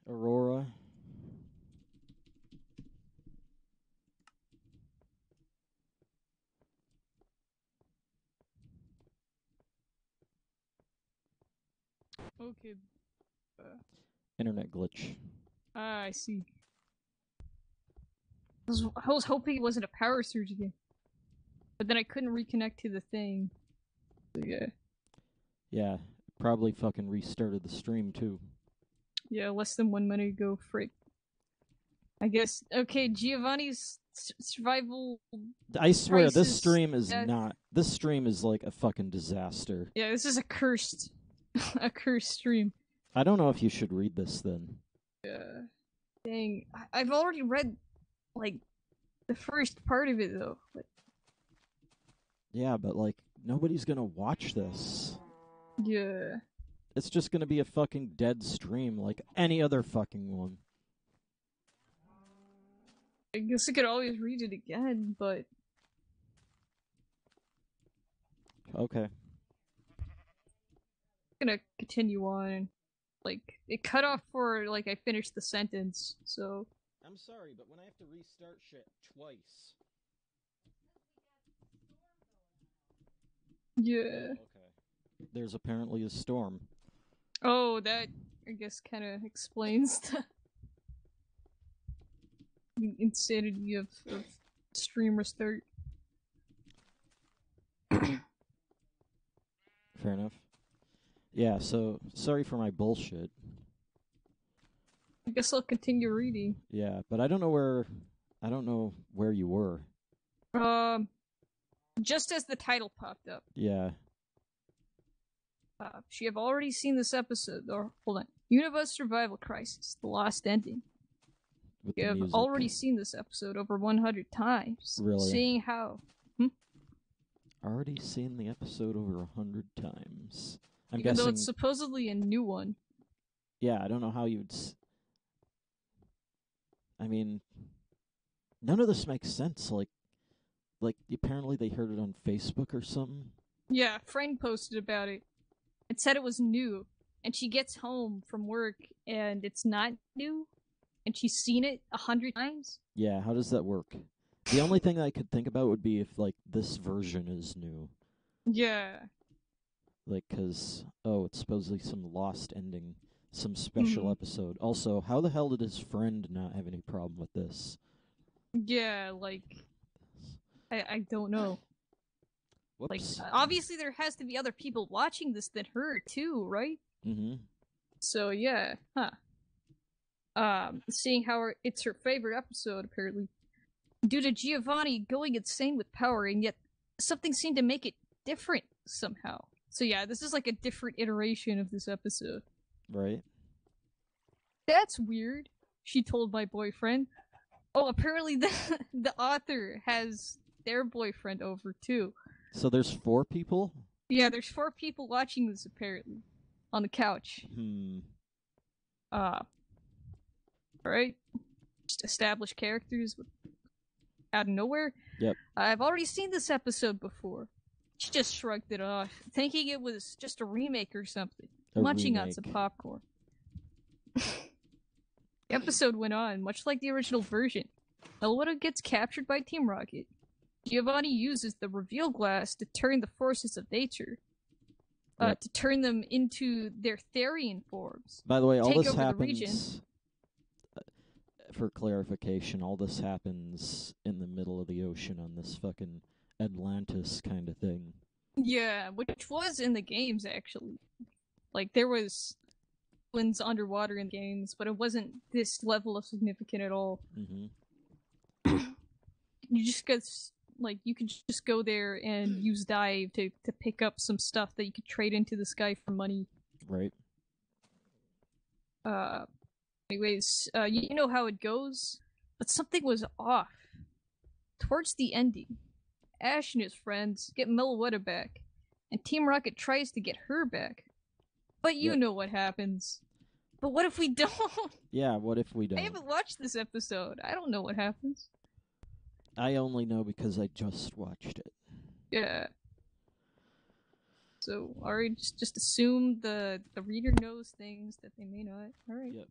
Aurora. Okay. Internet glitch. Ah, I see. I was hoping it wasn't a power surge again. But then I couldn't reconnect to the thing. So yeah. Yeah, probably fucking restarted the stream too. Yeah, less than 1 minute ago, frick. I guess. Okay, Giovanni's survival. I swear, this crisis stream is death. not. This stream is like a fucking disaster. Yeah, this is a cursed. a cursed stream. I don't know if you should read this then. Yeah. Dang. I've already read, like, the first part of it, though. Like, Yeah, but like, nobody's gonna watch this. yeah. It's just gonna be a fucking dead stream like any other fucking one. I guess I could always read it again, but. Okay. I'm gonna continue on. Like, it cut off for, like, I finished the sentence, so. I'm sorry, but when I have to restart shit twice. Yeah. Okay. There's apparently a storm. Oh, that, I guess, kind of explains the insanity of stream restart. Fair enough. Yeah, so sorry for my bullshit. I guess I'll continue reading. Yeah, but I don't know where you were. Just as the title popped up. Yeah. She have already seen this episode, or hold on. Universe Survival Crisis, The Lost Ending. With You the have music. already seen this episode over 100 times. Really? Seeing how. Already seen the episode over 100 times. I'm Even guessing. though it's supposedly a new one. Yeah, I don't know how you'd. I mean, none of this makes sense. Like apparently they heard it on Facebook or something. Yeah, a friend posted about it. It said it was new, and she gets home from work and it's not new, and she's seen it 100 times. Yeah, how does that work? The only thing I could think about would be if like this version is new. Yeah. Like, cause it's supposedly some lost ending, some special episode. Also, how the hell did his friend not have any problem with this? Yeah, like I don't know. Whoops. Like, obviously there has to be other people watching this than her too, right? Mm-hmm. So yeah, seeing how it's her favorite episode apparently, due to Giovanni going insane with power, and yet something seemed to make it different somehow. So yeah, this is like a different iteration of this episode. Right. That's weird, she told my boyfriend. Oh, apparently the author has their boyfriend over too. So there's 4 people? Yeah, there's 4 people watching this apparently on the couch. Alright. Just established characters out of nowhere. Yep. I've already seen this episode before. She just shrugged it off, thinking it was just a remake or something. Munching on some popcorn. The episode went on, much like the original version. Aurora gets captured by Team Rocket. Giovanni uses the reveal glass to turn the forces of nature, to turn them into their Therian forms. By the way, all this happens. For clarification, all this happens in the middle of the ocean on this fucking Atlantis kind of thing. Yeah, which was in the games actually. Like there was islands underwater in games, but it wasn't this level of significant at all. You just get you could just go there and use dive to pick up some stuff that you could trade into the sky for money. Right. Anyways, you know how it goes, but something was off. Towards the ending, Ash and his friends get Meloetta back, and Team Rocket tries to get her back. But you know what happens. But what if we don't? Yeah, what if we don't? I haven't watched this episode. I don't know what happens. I only know because I just watched it. Yeah. So, alright, just assume the reader knows things that they may not. Alright. Yep.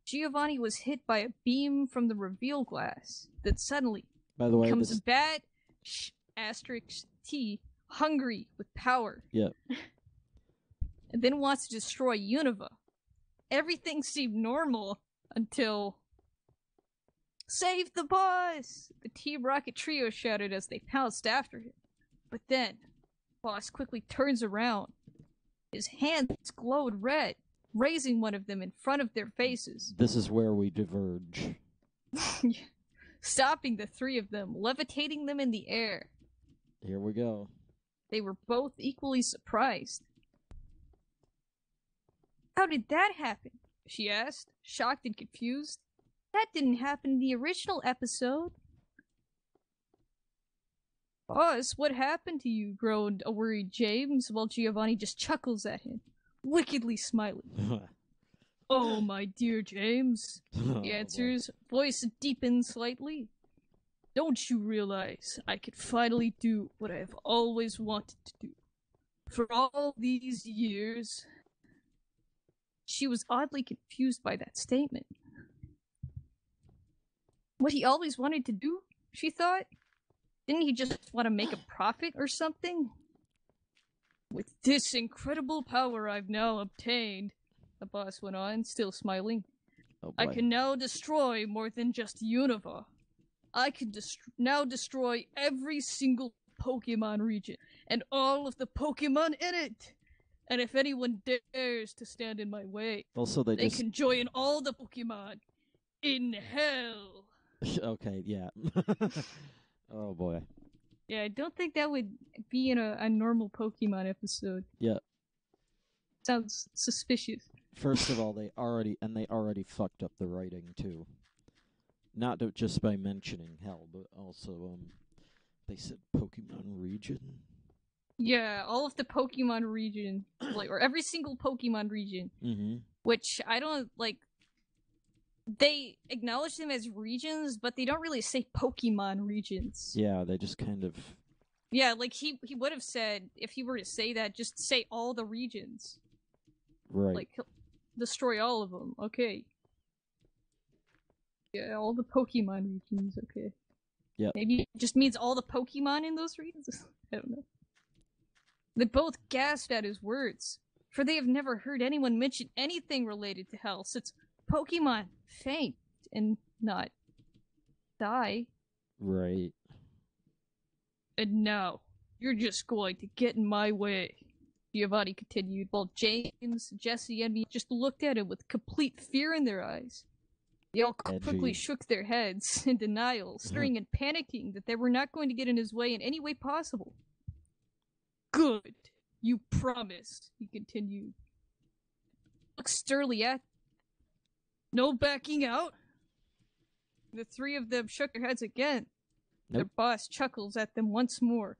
Giovanni was hit by a beam from the reveal glass that suddenly By the way, becomes a bad asterisk T, hungry with power. Yep. And then wants to destroy Unova. Everything seemed normal until... Save the boss! The Team Rocket trio shouted as they pounced after him. But then, boss quickly turns around. His hands glowed red, raising one of them in front of their faces. This is where we diverge. Stopping the three of them, levitating them in the air. Here we go. They were both equally surprised. How did that happen? She asked, shocked and confused. That didn't happen in the original episode. Boss, what happened to you? Groaned a worried James, while Giovanni just chuckles at him, wickedly smiling. Oh, my dear James, he answers, voice deepened slightly. Don't you realize I could finally do what I have always wanted to do? For all these years... She was oddly confused by that statement. What he always wanted to do, she thought? Didn't he just want to make a profit or something? With this incredible power I've now obtained, the boss went on, still smiling, I can now destroy more than just Unova. I can now destroy every single Pokemon region, and all of the Pokemon in it! And if anyone dares to stand in my way, also they can join all the Pokemon in hell. Okay, yeah. Oh boy. Yeah, I don't think that would be in a normal Pokemon episode. Yeah. Sounds suspicious. First of all, they already fucked up the writing too. Not just by mentioning hell, but also they said Pokemon region. Yeah, all of the Pokemon region, or every single Pokemon region, which I don't, they acknowledge them as regions, but they don't really say Pokemon regions. Yeah, they just kind of... Yeah, he would have said, if he were to say that, just say all the regions. Right. He'll destroy all of them, okay. Yeah, all the Pokemon regions, okay. Yeah. Maybe it just means all the Pokemon in those regions? I don't know. They both gasped at his words, for they have never heard anyone mention anything related to hell since Pokemon faint and not die. Right. And now, you're just going to get in my way, Giovanni continued, while James, Jesse, and me just looked at him with complete fear in their eyes. They all quickly shook their heads in denial, stirring and panicking that they were not going to get in his way in any way possible. Good, you promised, he continued. Look sternly at... No backing out? The three of them shook their heads again. Nope. Their boss chuckles at them once more.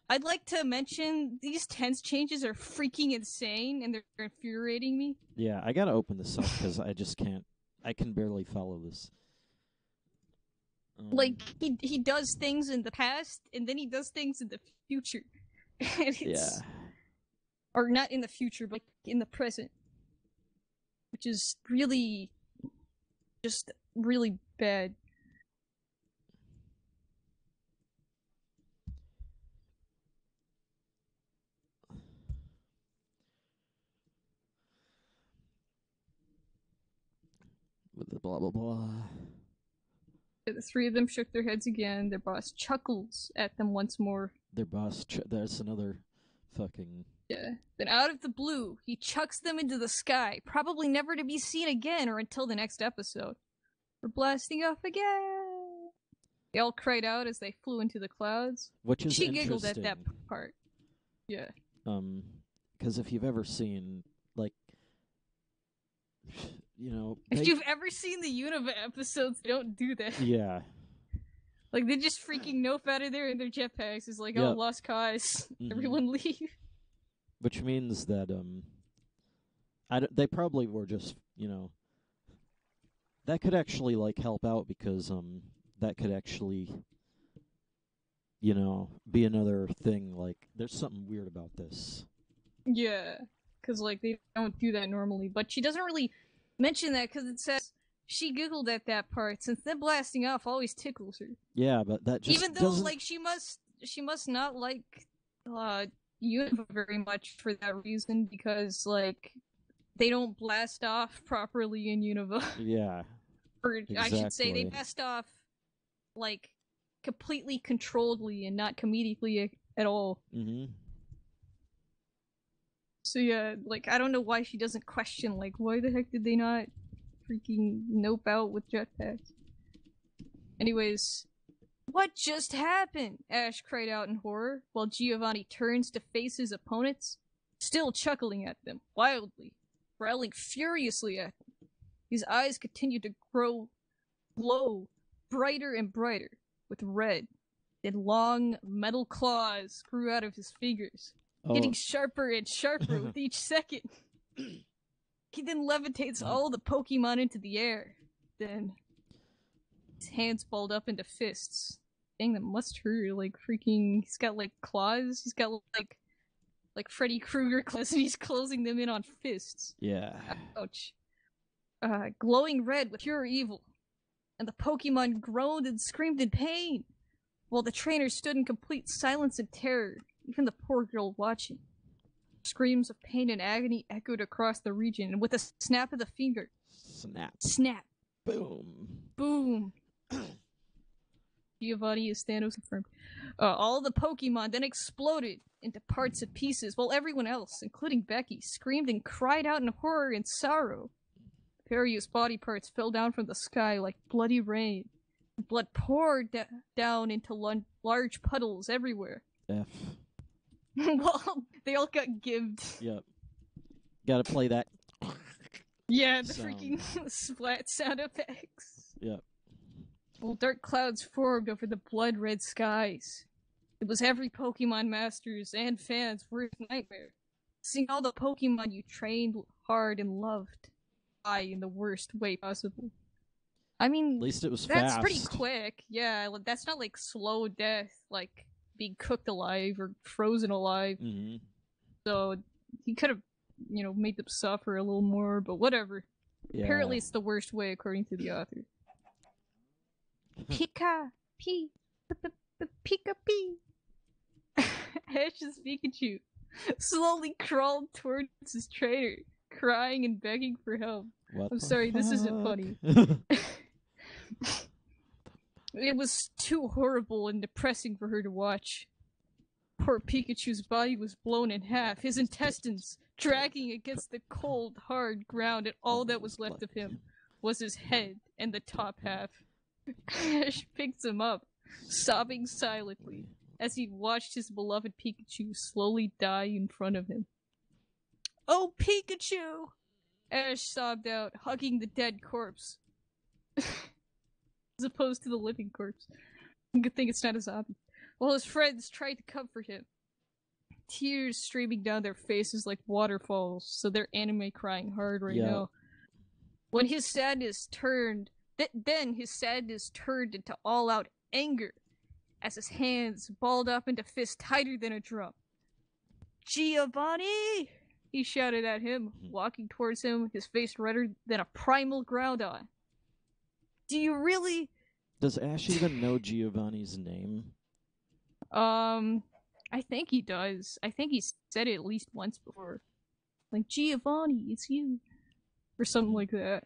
I'd like to mention these tense changes are freaking insane and they're infuriating me. Yeah, I gotta open this up because I just can't. I can barely follow this. He does things in the past and then he does things in the future. Yeah. Or not in the future, but in the present. Which is really... just really bad. With the blah blah blah. The three of them shook their heads again. Their boss chuckles at them once more. Their boss, that's another fucking... Yeah. Then out of the blue, he chucks them into the sky, probably never to be seen again or until the next episode. We're blasting off again! They all cried out as they flew into the clouds. Which is She giggled at that part. Yeah. Because if you've ever seen, if you've ever seen the Unova episodes, they don't do that. Yeah. They just freaking noof out of there in their jetpacks. It's like, oh, lost cause. Everyone leave. Which means that, they probably were just, that could actually, help out because, that could actually, be another thing, there's something weird about this. Yeah, because, they don't do that normally. But she doesn't really mention that because it says she giggled at that part, since them blasting off always tickles her. Yeah, but that just even though doesn't... like she must not like Unova very much for that reason, because like they don't blast off properly in Unova. Yeah. Or exactly. I should say they blast off like completely controlledly and not comedically at all. Mm-hmm. So yeah, like I don't know why she doesn't question like why the heck did they not freaking nope out with jetpacks. Anyways, what just happened? Ash cried out in horror, while Giovanni turns to face his opponents, still chuckling at them, wildly, growling furiously at them. His eyes continued to glow brighter and brighter with red. Then long metal claws grew out of his fingers, getting sharper and sharper with each second. He then levitates all the Pokemon into the air. Then his hands balled up into fists. Dang, that must hurt. Like freaking, he's got like claws. He's got like Freddy Krueger claws, and he's closing them in on fists. Yeah. Ouch. Glowing red with pure evil, and the Pokemon groaned and screamed in pain, while the trainer stood in complete silence and terror. Even the poor girl watching. Screams of pain and agony echoed across the region, and with a snap of the finger, snap, boom, boom. Giovanni is Thanos confirmed. All the Pokemon then exploded into parts and pieces, while everyone else, including Becky, screamed and cried out in horror and sorrow. Various body parts fell down from the sky like bloody rain. Blood poured down into large puddles everywhere. F. Well, they all got gibbed. Yep. Gotta play that. Yeah, the freaking splat sound effects. Yep. Well, dark clouds formed over the blood-red skies. It was every Pokemon Masters and fans' worst nightmare. Seeing all the Pokemon you trained hard and loved die in the worst way possible. I mean, at least it was that's fast. pretty quick. Yeah, that's not like slow death, like being cooked alive or frozen alive. Mm-hmm. So he could have, made them suffer a little more, but whatever. Yeah. Apparently it's the worst way according to the author. Pika! Ash's Pikachu slowly crawled towards his trainer, crying and begging for help. I'm sorry, this isn't funny. It was too horrible and depressing for her to watch. Poor Pikachu's body was blown in half, his intestines dragging against the cold, hard ground, and all that was left of him was his head and the top half. Ash picked him up, sobbing silently, as he watched his beloved Pikachu slowly die in front of him. "Oh, Pikachu!" Ash sobbed out, hugging the dead corpse. As opposed to the living corpse. Good thing it's not a zombie. While his friends tried to comfort him. Tears streaming down their faces like waterfalls, so they're anime crying hard right now. When his sadness turned... Then his sadness turned into all-out anger, as his hands balled up into fists tighter than a drum. "Giovanni!" he shouted at him, walking towards him, his face redder than a primal Groudon. "Do you really..." Does Ash even know Giovanni's name? I think he does. I think he said it at least once before. Like, "Giovanni, it's you." Or something like that.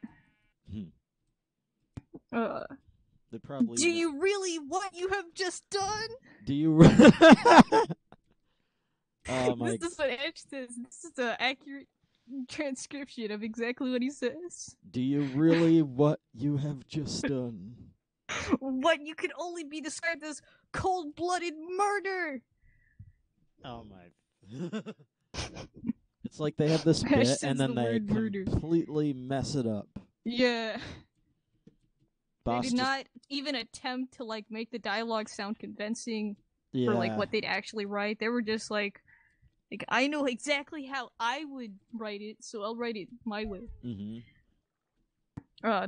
They probably "Do you really what you have just done?" Do you Oh my... This is what Ash says. This is an accurate transcription of exactly what he says. "Do you really what you have just done?" What you can only be described as cold-blooded murder! Oh my... It's like they have this bit and then they completely mess it up. Yeah. They did not even attempt to like make the dialogue sound convincing for like what they'd actually write. They were just like I know exactly how I would write it, so I'll write it my way. Mm-hmm.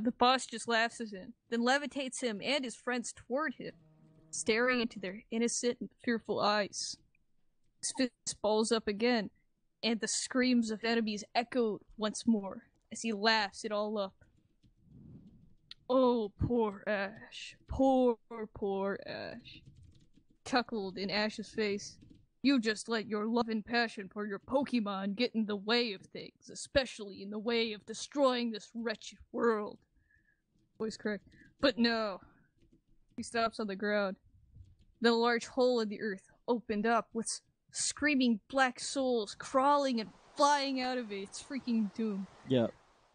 The boss just laughs at him, then levitates him and his friends toward him, staring into their innocent and fearful eyes. His fist balls up again, and the screams of enemies echoed once more as he laughs it all up. Oh, poor Ash. Poor Ash. Chuckled in Ash's face. You just let your love and passion for your Pokemon get in the way of things, especially in the way of destroying this wretched world. Voice crack. But no. He stops on the ground. Then a large hole in the earth opened up with screaming black souls crawling and flying out of it. It's freaking Doom. Yeah.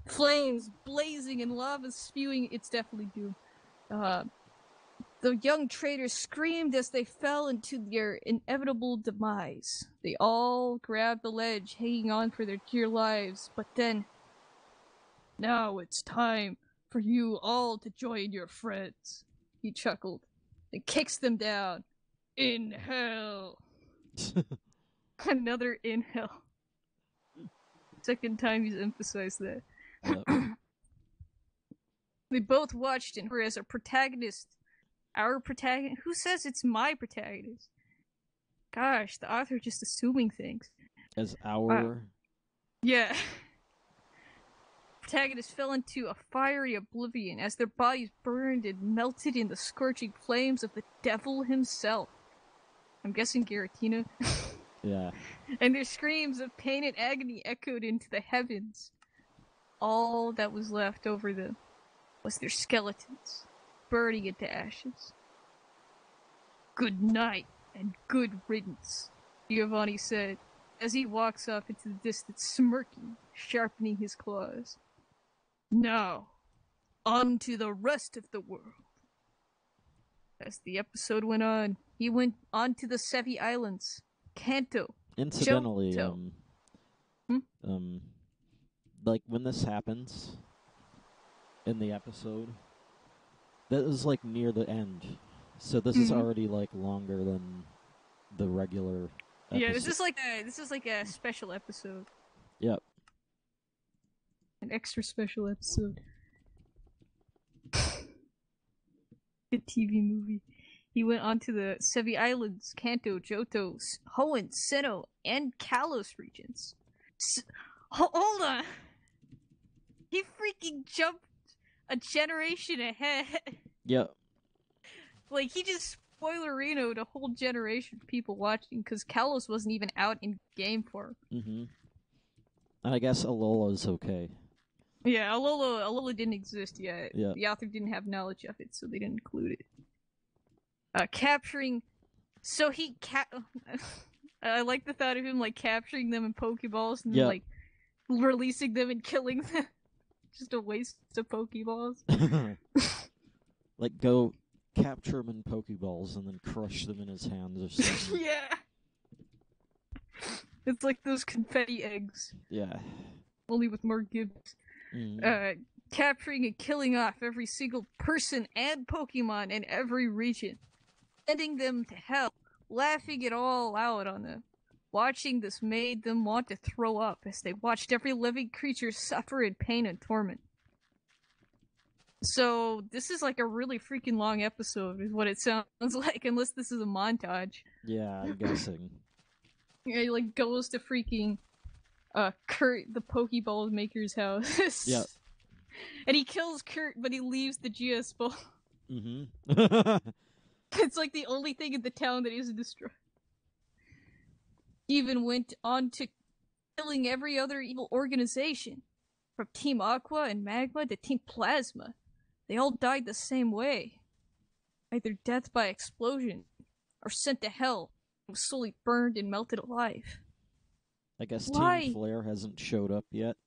Flames blazing and lava spewing. It's definitely Doom. The young traders screamed as they fell into their inevitable demise. They all grabbed the ledge, hanging on for their dear lives. But then, now it's time for you all to join your friends. He chuckled and kicks them down. In hell. Another in hell. Second time he's emphasized that. Yep. We both watched and her as a protagonist. Our protagonist? Who says it's my protagonist? Gosh, the author just assuming things. As our... Yeah. Protagonists fell into a fiery oblivion as their bodies burned and melted in the scorching flames of the devil himself. I'm guessing Giratina. Yeah. And their screams of pain and agony echoed into the heavens. All that was left over them was their skeletons, burning into ashes. Good night and good riddance, Giovanni said, as he walks off into the distance, smirking, sharpening his claws. Now, on to the rest of the world. As the episode went on, he went on to the Sevi Islands, Kanto, Incidentally, Johto. Like, when this happens in the episode, that is, like, near the end. So this is already, like, longer than the regular episode. Yeah, this is like a special episode. Yep. An extra special episode. Good TV movie. He went on to the Sevi Islands, Kanto, Johto, Hoenn, Sinnoh, and Kalos regions. Hold on! He freaking jumped a generation ahead. Yep. Like, he just spoilerinoed a whole generation of people watching, because Kalos wasn't even out in game for him. Mm-hmm. And I guess Alola's okay. Yeah, Alola didn't exist yet. Yeah. The author didn't have knowledge of it, so they didn't include it. Capturing... So he I like the thought of him, like, capturing them in Pokeballs and then, like, releasing them and killing them. Just a waste of Pokeballs. Like, go capture him in Pokeballs and then crush them in his hands or something. Yeah! It's like those confetti eggs. Yeah. Only with more gifts. Capturing and killing off every single person and Pokemon in every region. Sending them to hell. Laughing it all out on them. Watching this made them want to throw up as they watched every living creature suffer in pain and torment. So, this is like a really freaking long episode, is what it sounds like, unless this is a montage. Yeah, I'm guessing. Yeah, he like goes to freaking Kurt, the Pokeball maker's house. Yep. And he kills Kurt, but he leaves the GS ball. Mm-hmm. It's like the only thing in the town that isn't destroyed. He even went on to killing every other evil organization. From Team Aqua and Magma to Team Plasma. They all died the same way. Either death by explosion, or sent to hell, and was slowly burned and melted alive. I guess Why? Team Flare hasn't showed up yet.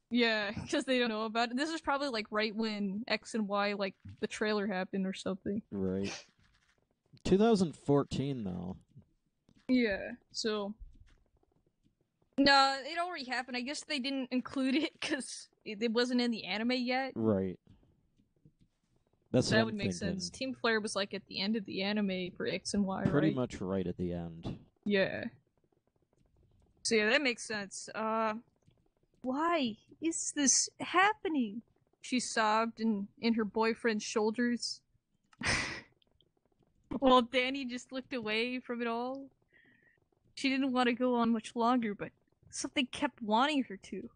Yeah, because they don't know about it. This is probably like right when X and Y, like the trailer happened or something. Right. 2014 though. Yeah, so... No, it already happened. I guess they didn't include it because it wasn't in the anime yet. Right. That's that what would I'm make thinking. sense. Team Flare was like at the end of the anime for X and Y, Pretty right? much right at the end. Yeah. So yeah, that makes sense. Why is this happening? She sobbed in her boyfriend's shoulders. While Danny just looked away from it all. She didn't want to go on much longer, but something kept wanting her to.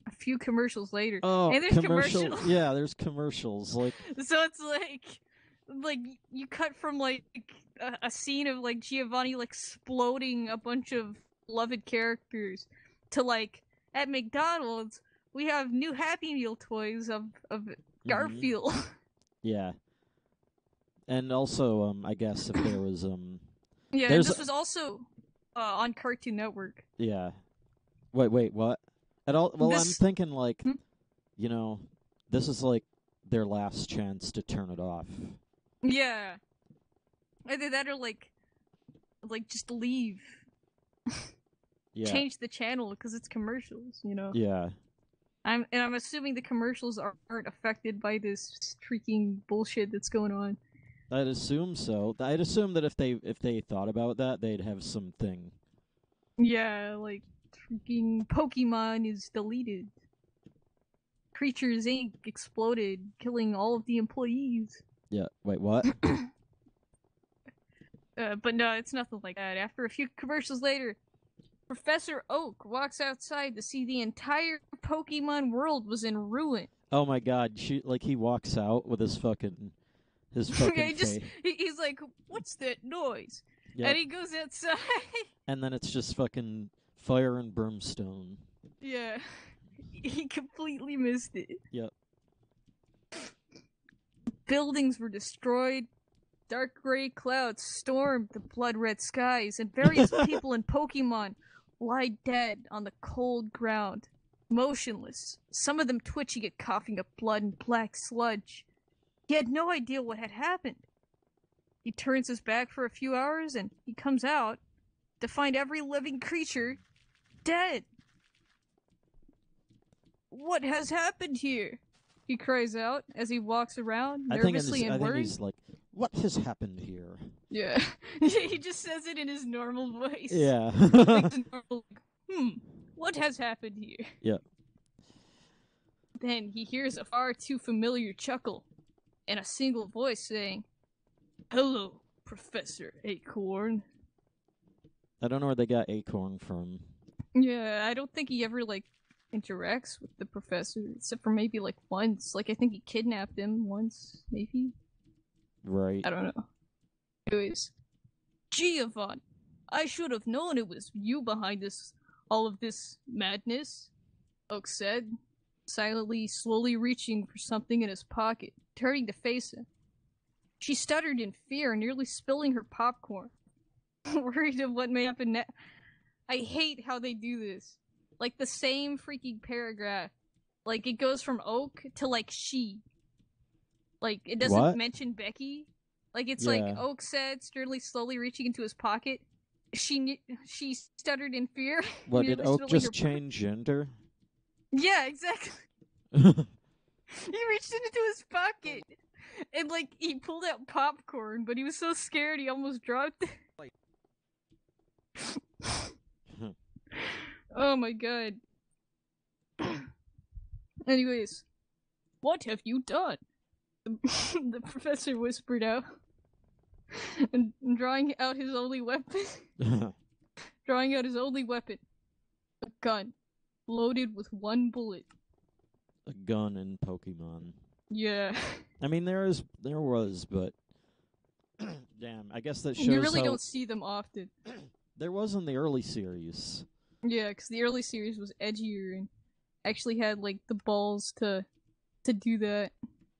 A few commercials later. Oh, and there's commercials. Yeah, there's commercials. Like, so it's like you cut from like a scene of like Giovanni like exploding a bunch of beloved characters to like at McDonald's we have new Happy Meal toys of Garfield. Yeah. And also, I guess if there was yeah, this was also on Cartoon Network. Yeah. Wait, what? Well, I'm thinking like, you know, this is like their last chance to turn it off. Yeah. Either that or like just leave. Yeah. Change the channel because it's commercials, you know. Yeah. I'm assuming the commercials aren't affected by this streaking bullshit that's going on. I'd assume so. I'd assume that if they thought about that, they'd have something. Yeah, like freaking Pokemon is deleted. Creatures Inc. exploded, killing all of the employees. Yeah. Wait, what? But no, it's nothing like that. After a few commercials later, Professor Oak walks outside to see the entire Pokemon world was in ruin. Oh my God! He walks out with his fucking face. He's like, "What's that noise?" Yep. And he goes outside. And then it's just fucking fire and brimstone. Yeah, he completely missed it. Yep. Buildings were destroyed. Dark gray clouds stormed the blood-red skies, and various people in Pokemon lie dead on the cold ground, motionless, some of them twitching and coughing up blood and black sludge. He had no idea what had happened. He turns his back for a few hours, and he comes out to find every living creature dead. What has happened here? He cries out as he walks around, nervously and worried. I think he's like, what has happened here? Yeah. He just says it in his normal voice. Yeah. What has happened here? Yep. Then he hears a far too familiar chuckle and a single voice saying, "Hello, Professor Acorn." I don't know where they got Acorn from. Yeah, I don't think he ever, interacts with the professor, except for maybe, once. I think he kidnapped him once, maybe? Right. I don't know. Anyways. Giovanni, I should have known it was you behind all of this madness, Oak said, silently, slowly reaching for something in his pocket, turning to face him. She stuttered in fear, nearly spilling her popcorn, worried of what may happen next. I hate how they do this. The same freaking paragraph. It goes from Oak to, she. It doesn't mention Becky. It's Oak said, sternly, slowly reaching into his pocket. She stuttered in fear. What, did Oak just change gender? Yeah, exactly. He reached into his pocket. And, he pulled out popcorn, but he was so scared he almost dropped it. Oh my god. Anyways, what have you done? The professor whispered out, and drawing out his only weapon. A gun, loaded with one bullet. A gun in Pokemon. Yeah. I mean, there was, but damn, I guess that shows you really don't see them often. There was in the early series. Yeah, because the early series was edgier and actually had, the balls to do that.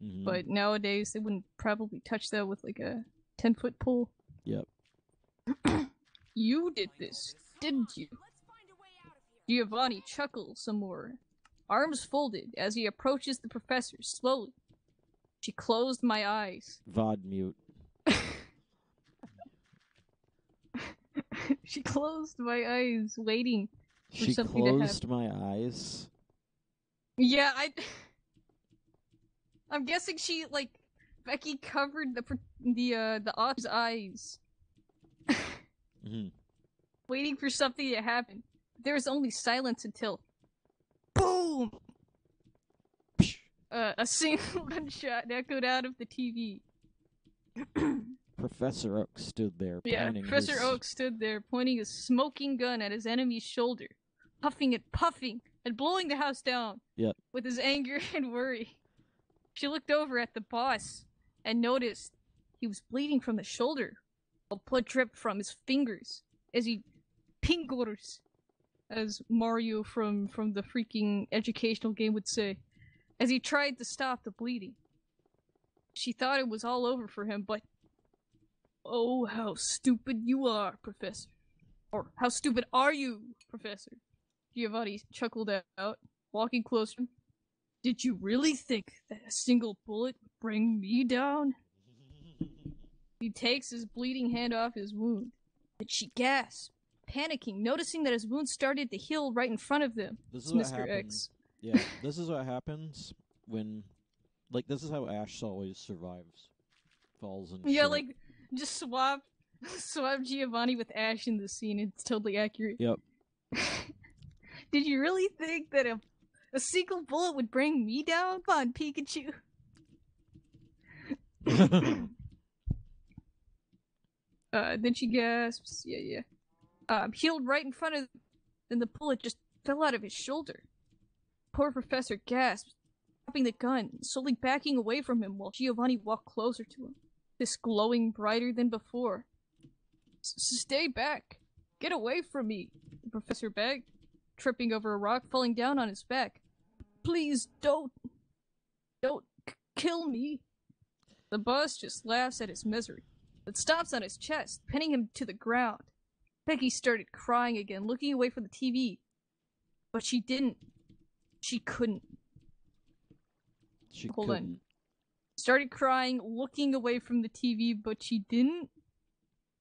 Mm-hmm. But nowadays, they wouldn't probably touch that with, a 10-foot pole. Yep. You did this, didn't you? Giovanni chuckles some more, arms folded as he approaches the professor slowly. She closed my eyes. VOD mute. She closed my eyes, waiting for something to happen. She closed my eyes? Yeah, I'm guessing she, Becky covered the Ott's eyes. Mm-hmm. Waiting for something to happen. There was only silence until... BOOM! A single gunshot echoed out of the TV. Professor Oak stood there pointing his smoking gun at his enemy's shoulder, puffing and puffing and blowing the house down. Yep. With his anger and worry. She looked over at the boss and noticed he was bleeding from the shoulder, while blood dripped from his fingers as he pingors, as Mario from the freaking educational game would say, as he tried to stop the bleeding. She thought it was all over for him, but oh, how stupid you are, Professor. Or, how stupid are you, Professor? Giovanni chuckled out, walking closer. Did you really think that a single bullet would bring me down? He takes his bleeding hand off his wound. Then she gasps, panicking, noticing that his wound started to heal right in front of them. This is it's what Mr. happens. X. Yeah, this is what happens when... Like, this is how Ash always survives. Falls and Yeah, shit. like, just swap Giovanni with Ash in the scene. It's totally accurate. Yep. Did you really think that a single bullet would bring me down? Come on, Pikachu. Then she gasps. Yeah. Healed right in front of... Then the bullet just fell out of his shoulder. Poor Professor gasped, dropping the gun, slowly backing away from him while Giovanni walked closer to him, this glowing brighter than before. Stay back! Get away from me! The professor begged, tripping over a rock, falling down on his back. Please don't kill me! The boss just laughs at his misery, but stomps on his chest, pinning him to the ground. Becky started crying again, looking away from the TV. But she didn't. She couldn't. Hold on. Started crying, looking away from the TV, but she didn't?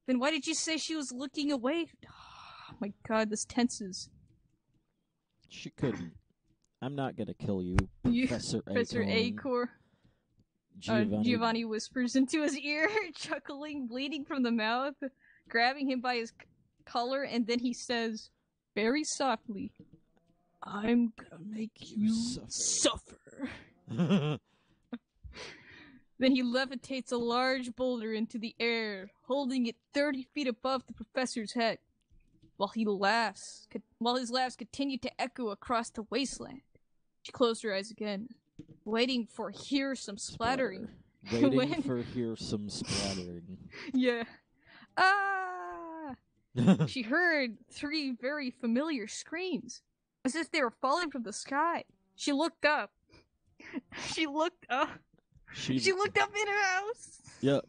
Then why did you say she was looking away? Oh my god, this tenses. She couldn't. I'm not gonna kill you, Professor Acor. Giovanni whispers into his ear, chuckling, bleeding from the mouth, grabbing him by his collar, and then he says, very softly, I'm gonna make you suffer. Then he levitates a large boulder into the air, holding it 30 feet above the professor's head, while his laughs continue to echo across the wasteland. She closed her eyes again, waiting for hear some splattering. Hear some splattering. Yeah. She heard 3 very familiar screams, as if they were falling from the sky. She looked up. She looked up in her house. Yep.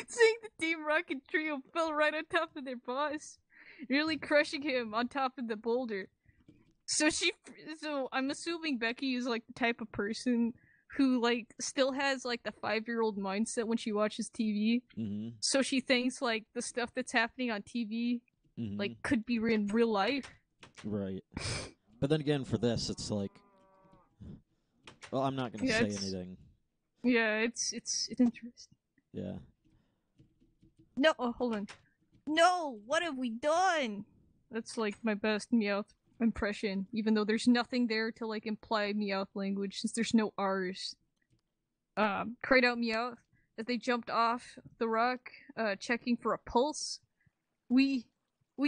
Seeing the Team Rocket trio fell right on top of their boss, nearly crushing him on top of the boulder. So I'm assuming Becky is like the type of person who like still has like the 5-year-old mindset when she watches TV. Mm-hmm. So she thinks like the stuff that's happening on TV like could be in real life. Right. But then again, for this, it's like, well, I'm not gonna say anything. Yeah, it's interesting. Yeah. No, hold on. No, what have we done? That's like my best Meowth impression, even though there's nothing there to like imply Meowth language since there's no R's. Cried out Meowth as they jumped off the rock, checking for a pulse. We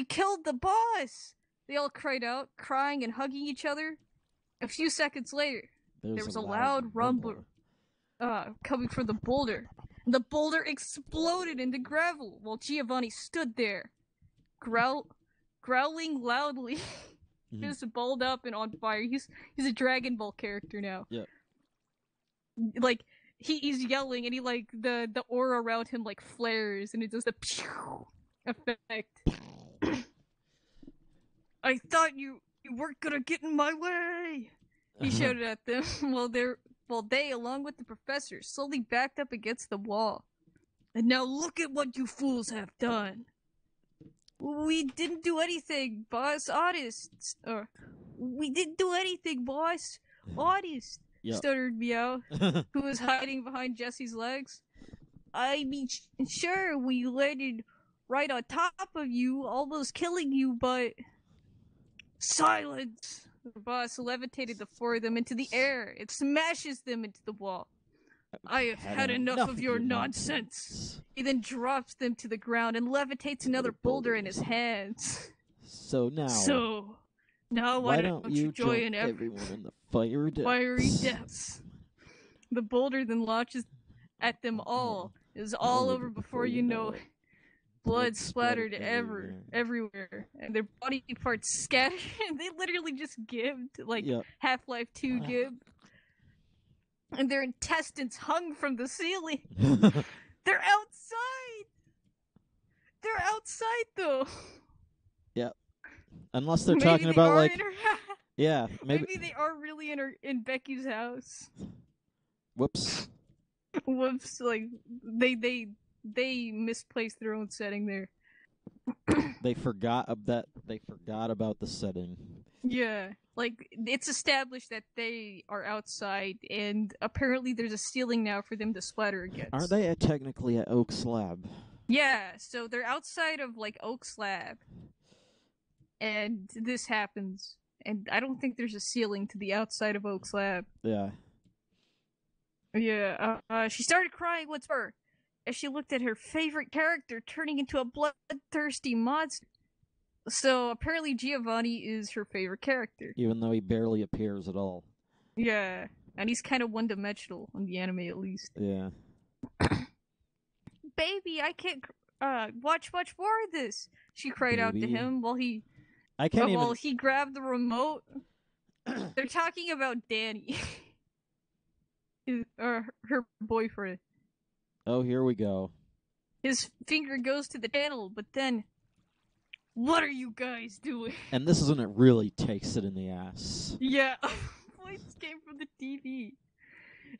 killed the boss! They all cried out, crying and hugging each other. A few seconds later, there was a loud rumble coming from the boulder. And the boulder exploded into gravel while Giovanni stood there, growling loudly. Just balled up and on fire. He's a Dragon Ball character now. Yeah. Like he's yelling and he like the aura around him like flares and it does the pew effect. I thought you weren't gonna get in my way. He shouted at them while they, along with the professor, slowly backed up against the wall. And now look at what you fools have done. We didn't do anything, boss. Honest. We didn't do anything, boss. Honest. Yep. Stuttered Meow, who was hiding behind Jesse's legs. I mean, sure, we landed right on top of you, almost killing you, but... Silence! The boss levitated the 4 of them into the air. It smashes them into the wall. I have had enough of your nonsense. He then drops them to the ground and levitates another boulder in his hands. So No, why don't you join everyone in the fiery depths? Fiery depths. The boulder then launches at them all. It was all over before you know it. Blood splattered everywhere, and their body parts scattered. They literally just gibbed, like Half-Life 2 gib. And their intestines hung from the ceiling. They're outside! They're outside, though! Yep. Unless they're talking about, like... yeah, maybe they are really in Becky's house. Whoops. Whoops, like, they misplaced their own setting there. They forgot about the setting. Yeah, like, it's established that they are outside, and apparently there's a ceiling now for them to splatter against. Are they technically at Oak's lab? Yeah, so they're outside of, like, Oak's lab. And this happens. And I don't think there's a ceiling to the outside of Oak's lab. Yeah. Yeah, she started crying once more as she looked at her favorite character turning into a bloodthirsty monster. So apparently Giovanni is her favorite character. Even though he barely appears at all. Yeah, and he's kind of one-dimensional in the anime at least. Yeah. Baby, I can't watch much more of this, she cried out to him while he grabbed the remote. They're talking about Danny. Her boyfriend. Oh, here we go. His finger goes to the channel, but then... What are you guys doing? And this is when it really takes it in the ass. Yeah, voice came from the TV.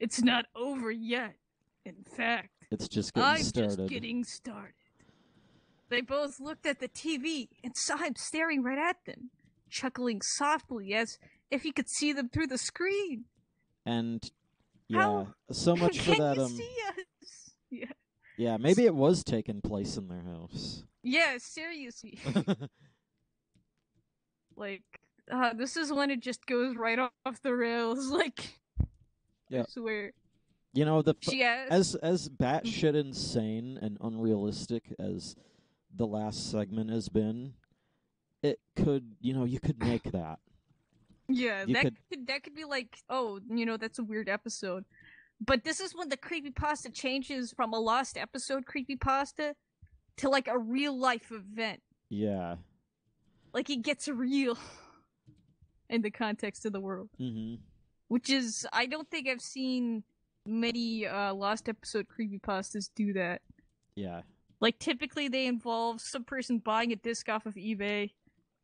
It's not over yet. In fact, it's just getting started. I'm just getting started. They both looked at the TV and saw him staring right at them, chuckling softly as if he could see them through the screen. And yeah, so much for that. Can you see us? Yeah. Yeah, maybe it was taking place in their house. Yeah, seriously. Like, this is when it just goes right off the rails. Like, I swear. You know, as batshit insane and unrealistic as the last segment has been, it could, you could make that. Yeah, that could be like, oh, that's a weird episode. But this is when the creepypasta changes from a lost episode creepypasta to, like, a real-life event. Yeah. Like, it gets real in the context of the world. Mm-hmm. Which is, I don't think I've seen many lost episode creepypastas do that. Yeah. Like, typically they involve some person buying a disc off of eBay,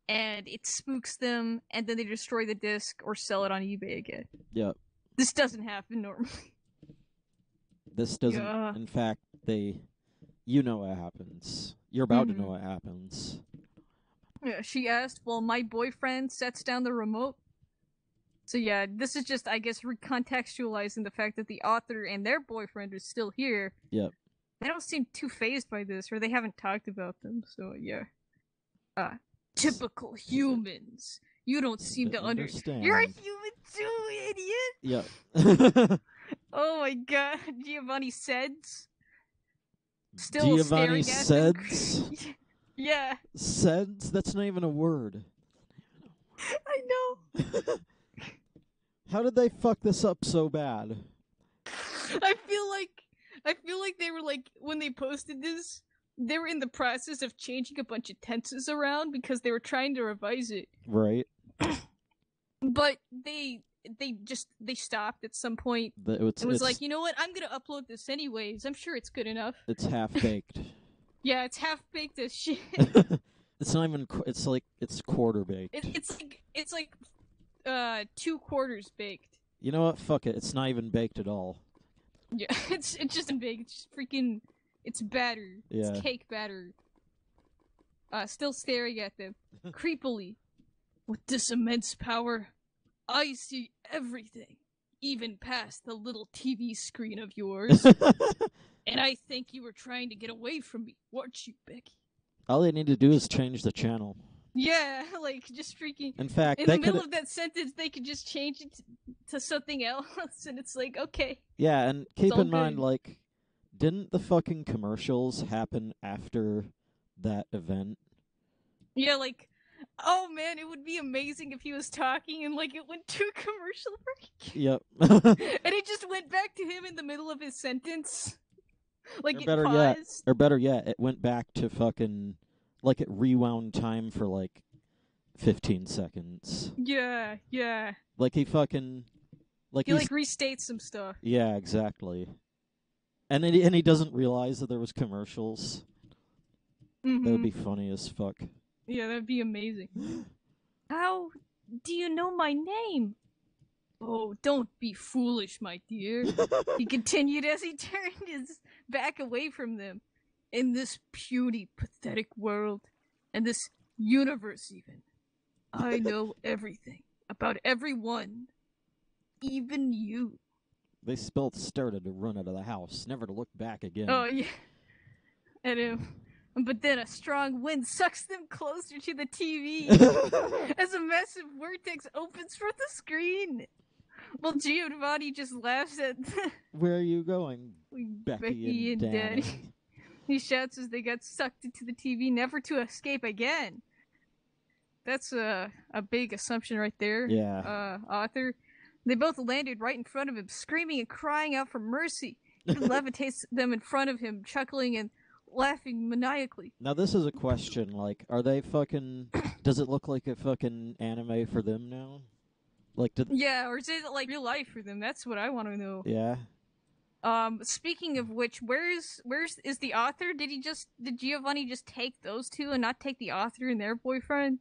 and it spooks them, and then they destroy the disc or sell it on eBay again. Yep. This doesn't happen normally. This doesn't. Yeah. In fact, you know what happens. You're about to know what happens. Yeah, she asked, well, my boyfriend sets down the remote. So yeah, this is just, I guess, recontextualizing the fact that the author and their boyfriend are still here. Yep. They don't seem too fazed by this, or they haven't talked about them, so yeah. Typical humans. You don't seem to understand. You're a human too, idiot! Yep. Oh my god, Giovanni Seds. Still Giovanni Seds? Yeah. Seds? That's not even a word. I know. How did they fuck this up so bad? I feel like they were like, when they posted this, they were in the process of changing a bunch of tenses around because they were trying to revise it. Right. But they stopped at some point. It was like, you know what? I'm gonna upload this anyways. I'm sure it's good enough. It's half-baked. Yeah, it's half-baked as shit. It's not even. It's like it's quarter-baked. It's like 2/4 baked. You know what? Fuck it. It's not even baked at all. Yeah, it's just baked. It's just freaking. It's batter. Yeah. It's cake batter. Still staring at them creepily. With this immense power, I see everything, even past the little TV screen of yours. And I think you were trying to get away from me, weren't you, Becky? All they need to do is change the channel. Yeah, like, just freaking... In fact, in the middle of that sentence, they could just change it to something else, and it's like, okay. Yeah, and keep in mind, like, didn't the fucking commercials happen after that event? Yeah, like... Oh man, it would be amazing if he was talking and like it went to a commercial break. Yep. And it just went back to him in the middle of his sentence. Like or it paused. better yet, it went back to fucking like it rewound time for like 15 seconds. Yeah, yeah. Like he fucking he like restates some stuff. Yeah, exactly. And he doesn't realize that there was commercials. Mm-hmm. That would be funny as fuck. Yeah, that'd be amazing. How do you know my name? Oh, don't be foolish, my dear. He continued as he turned his back away from them. In this puny, pathetic world, and this universe even, I know everything about everyone, even you. They both started to run out of the house, never to look back again. Oh, yeah. But then a strong wind sucks them closer to the TV as a massive vortex opens from the screen. Well, Giovanni just laughs at... Where are you going, Becky and Danny? He shouts as they got sucked into the TV, never to escape again. That's a big assumption right there. Yeah. Author. They both landed right in front of him, screaming and crying out for mercy. He levitates them in front of him, chuckling and laughing maniacally. Now this is a question, like, are they fucking... Does it look like a fucking anime for them now? Like, Yeah, or is it like real life for them? That's what I want to know. Yeah. Speaking of which, where's is the author? Did Giovanni just take those two and not take the author and their boyfriend?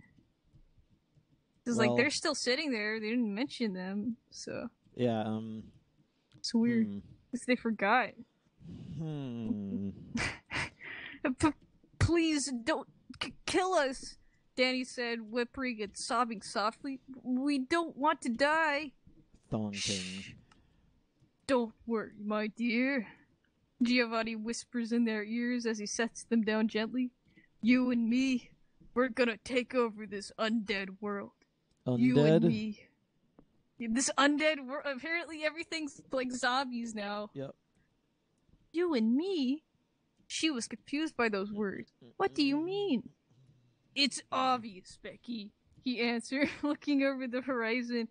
Because like they're still sitting there, they didn't mention them, so yeah. It's weird. Because they forgot. Please don't kill us, Danny said, whimpering and sobbing softly. We don't want to die. Thonking. Don't worry, my dear. Giovanni whispers in their ears as he sets them down gently. You and me, we're gonna take over this undead world. Undead? You and me. This undead world. Apparently everything's like zombies now. Yep. You and me? She was confused by those words. What do you mean? It's obvious, Becky, he answered, looking over the horizon.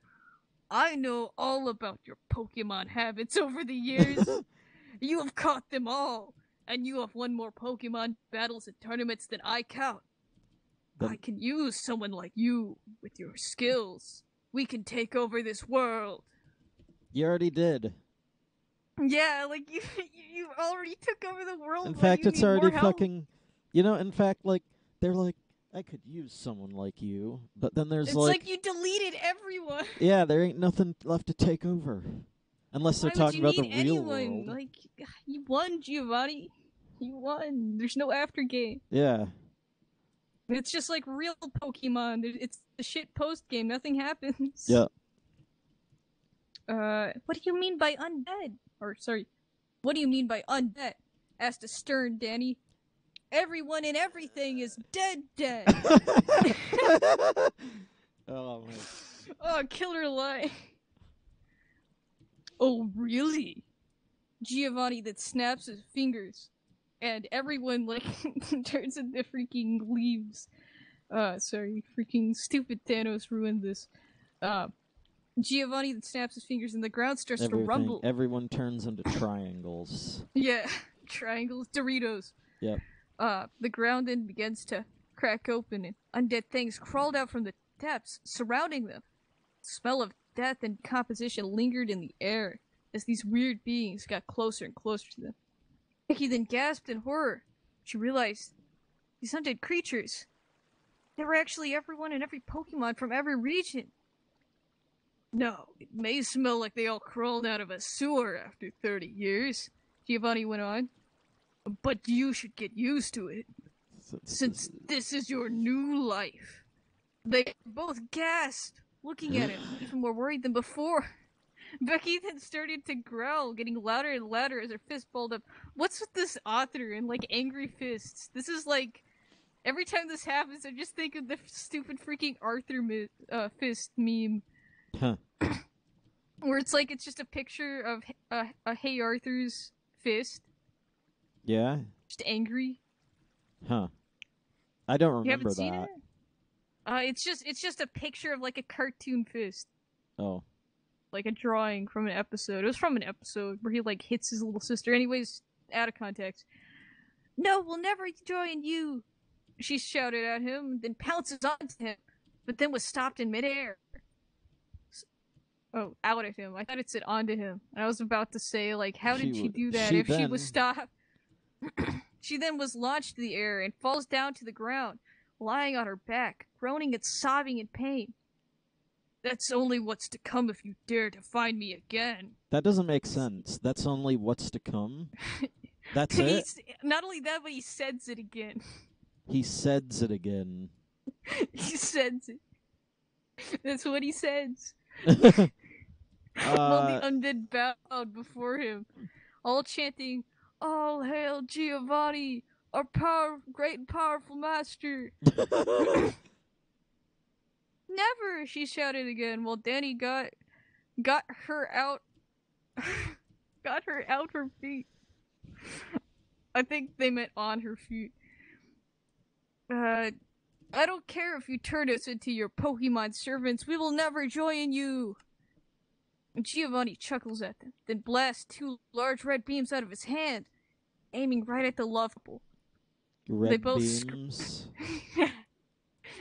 I know all about your Pokemon habits over the years. You have caught them all, and you have won more Pokemon battles and tournaments than I count. I can use someone like you with your skills. We can take over this world. You already did. Yeah, like you already took over the world. In fact, it's already fucking... You know, in fact, like, they're like, I could use someone like you, but then there's it's like you deleted everyone. Yeah, there ain't nothing left to take over. Unless they're talking about the real world. Like, you won, Giovanni. You won. There's no after game. Yeah. It's just like real Pokemon. It's the shit post game. Nothing happens. Yeah. What do you mean by undead? Or, sorry, what do you mean by undead? Asked a stern Danny. Everyone and everything is dead. Oh, man. Oh, killer lie. Oh, really? Giovanni that snaps his fingers. And everyone, like, turns into freaking leaves. Sorry, freaking stupid Thanos ruined this. Giovanni that snaps his fingers and the ground starts to rumble. Everyone turns into triangles. Yeah, triangles. Doritos. Yep. The ground then begins to crack open and undead things crawled out from the depths, surrounding them. The smell of death and decomposition lingered in the air as these weird beings got closer and closer to them. Becky then gasped in horror. She realized these undead creatures, they were actually everyone and every Pokemon from every region. No, it may smell like they all crawled out of a sewer after 30 years, Giovanni went on. But you should get used to it, since this is your new life. They both gasped, looking at him, even more worried than before. Becky then started to growl, getting louder and louder as her fist balled up. What's with this author and, like, angry fists? This is like, every time this happens, I just think of the stupid freaking Arthur fist meme. Huh. Where it's like, it's just a picture of a Hey Arthur's fist. Yeah? Just angry. Huh. I don't remember you haven't seen that. It? It's just a picture of like a cartoon fist. Oh. Like a drawing from an episode. It was from an episode where he like hits his little sister. Anyways, out of context. No, we'll never join you. She shouted at him, then pounces onto him, but then was stopped in midair. Oh, out at him. I thought it said onto him. I was about to say, like, how did she do that if she was stopped? She then was launched to the air and falls down to the ground, lying on her back, groaning and sobbing in pain. That's only what's to come if you dare to find me again. That doesn't make sense. That's only what's to come? That's it? Not only that, but he says it again. He says it again. He says it. That's what he says. While the undead bowed before him, all chanting, "All hail Giovanni, our great and powerful master." Never, she shouted again, while Danny got her out her feet. I think they meant on her feet. I don't care if you turn us into your Pokemon servants, we will never join you. And Giovanni chuckles at them, then blasts 2 large red beams out of his hand, aiming right at the love couple. Red beams?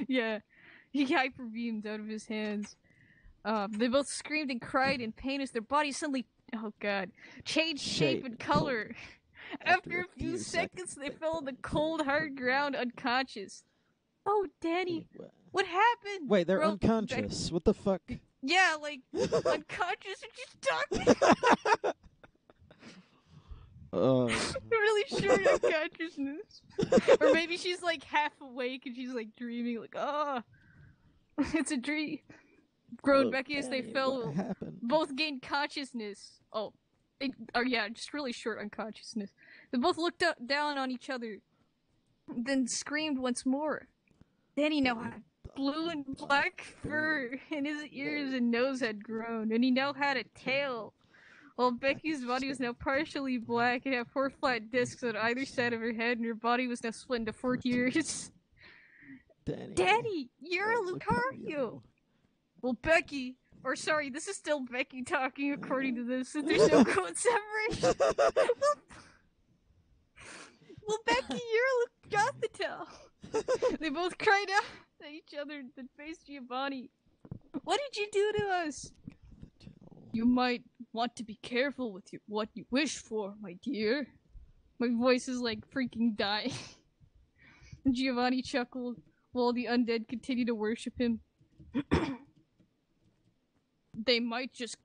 Yeah. He hyper beamed out of his hands. They both screamed and cried in pain as their bodies suddenly, changed shape and color. After a few seconds, they fell on the cold, hard ground unconscious. Oh, Danny, what happened? Wait, they're unconscious. What the fuck? Yeah, like, unconscious and just talking. Really short unconsciousness. Or maybe she's like half awake and she's like dreaming, like, it's a dream. Groaned Becky as they fell. Both gained consciousness. Just really short unconsciousness. They both looked down on each other, then screamed once more. Danny now had blue and black fur, and his ears and nose had grown, and he now had a tail. While Becky's body was now partially black and had 4 flat discs on either side of her head, and her body was now split into 4 tiers. Danny, you're a Lucario! Well, Becky, this is still Becky talking according to this, since there's no code separation. Well, Becky, you're a Gothitelle. They both cried out at each other, then faced Giovanni. What did you do to us? You might want to be careful with what you wish for, my dear. My voice is like freaking dying. Giovanni chuckled while the undead continued to worship him. They might just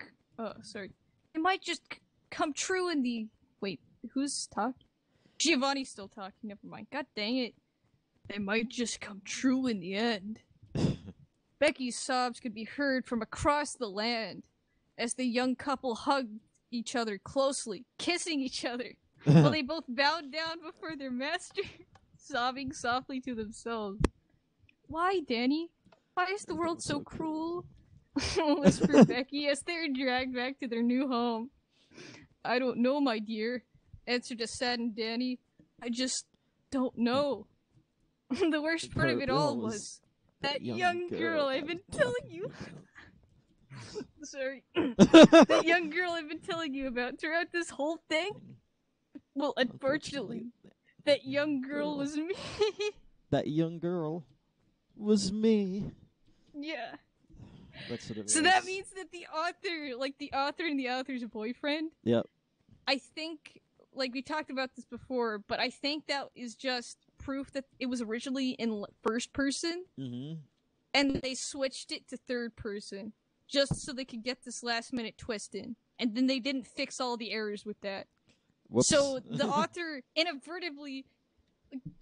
come true in the... Wait, who's talking? Giovanni's still talking, never mind. God dang it. They might just come true in the end. Becky's sobs could be heard from across the land as the young couple hugged each other closely, kissing each other, while they both bowed down before their master, sobbing softly to themselves. Why, Danny? Why is the world so cruel? Whispered Becky as they were dragged back to their new home. I don't know, my dear, answered a saddened Danny. I just don't know. The worst part of it all was that young girl I've been telling you. Sorry. That young girl I've been telling you about throughout this whole thing? Well, unfortunately, that young girl was me. That young girl was me. Yeah. That's what it so that means that the author and the author's boyfriend. Yep. I think, like we talked about this before, but I think that is just proof that it was originally in first person, and they switched it to third person just so they could get this last minute twist in, and then they didn't fix all the errors with that. Whoops. So the author inadvertently,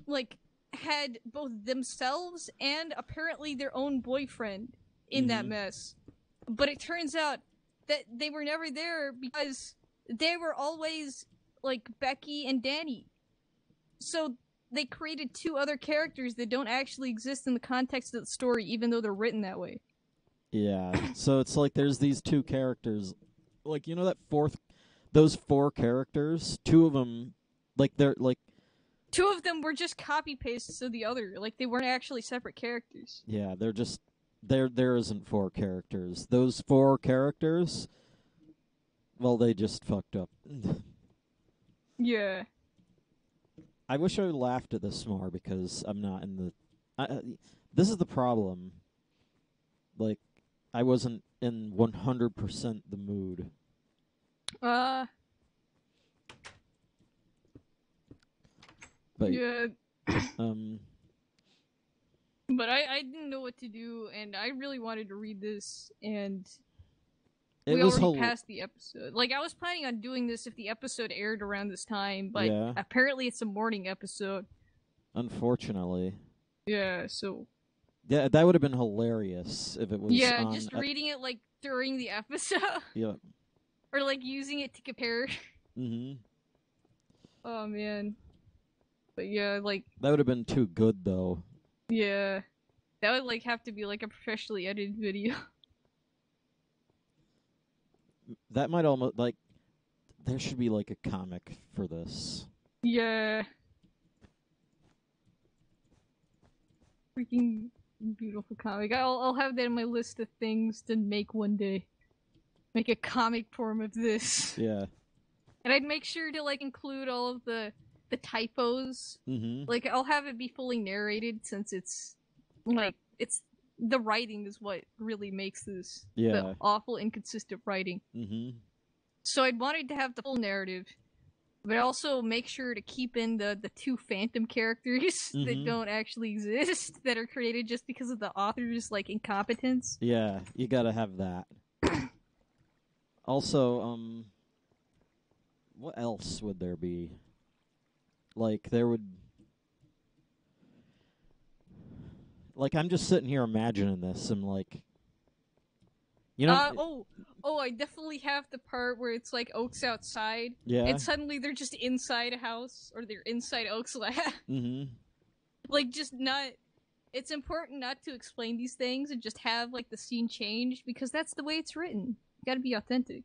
like, had both themselves and apparently their own boyfriend in that mess. But it turns out that they were never there because they were always, like, Becky and Danny. So they created 2 other characters that don't actually exist in the context of the story, even though they're written that way. Yeah, so it's like there's these 2 characters. Like, you know those 4 characters? 2 of them, like, they're, like... Two of them were just copy pastes of the other. Like, they weren't actually separate characters. Yeah, they're just... There isn't 4 characters. Those 4 characters... Well, they just fucked up. Yeah. I wish I laughed at this more, because I'm not in the... this is the problem. Like, I wasn't in 100% the mood. But, yeah. But I didn't know what to do, and I really wanted to read this, and we already passed the episode. Like, I was planning on doing this if the episode aired around this time, but apparently it's a morning episode. Unfortunately. Yeah, so... Yeah, that would have been hilarious if it was on... just reading it, like, during the episode. Yeah. Or, like, using it to compare. Mm-hmm. Oh, man. But yeah, like... That would have been too good, though. Yeah. That would, like, have to be, like, a professionally edited video. That might almost, like... There should be, like, a comic for this. Yeah. Freaking beautiful comic. I'll have that in my list of things to make one day. Make a comic form of this. Yeah. And I'd make sure to, like, include all of the typos. Mm-hmm. Like, I'll have it be fully narrated, since it's, like, it's... The writing is what really makes this. Yeah. The awful, inconsistent writing. Mm-hmm. So I'd wanted to have the full narrative, but also make sure to keep in the 2 phantom characters that don't actually exist, that are created just because of the author's, like, incompetence. Yeah, you gotta have that. Also, what else would there be? Like, there would... Like, I'm just sitting here imagining this, and, like... You know... I definitely have the part where it's, like, Oak's outside, yeah. and suddenly they're just inside a house, or they're inside Oak's lab. Mm-hmm. Like, just not... It's important not to explain these things and just have, like, the scene change, because that's the way it's written. You gotta be authentic.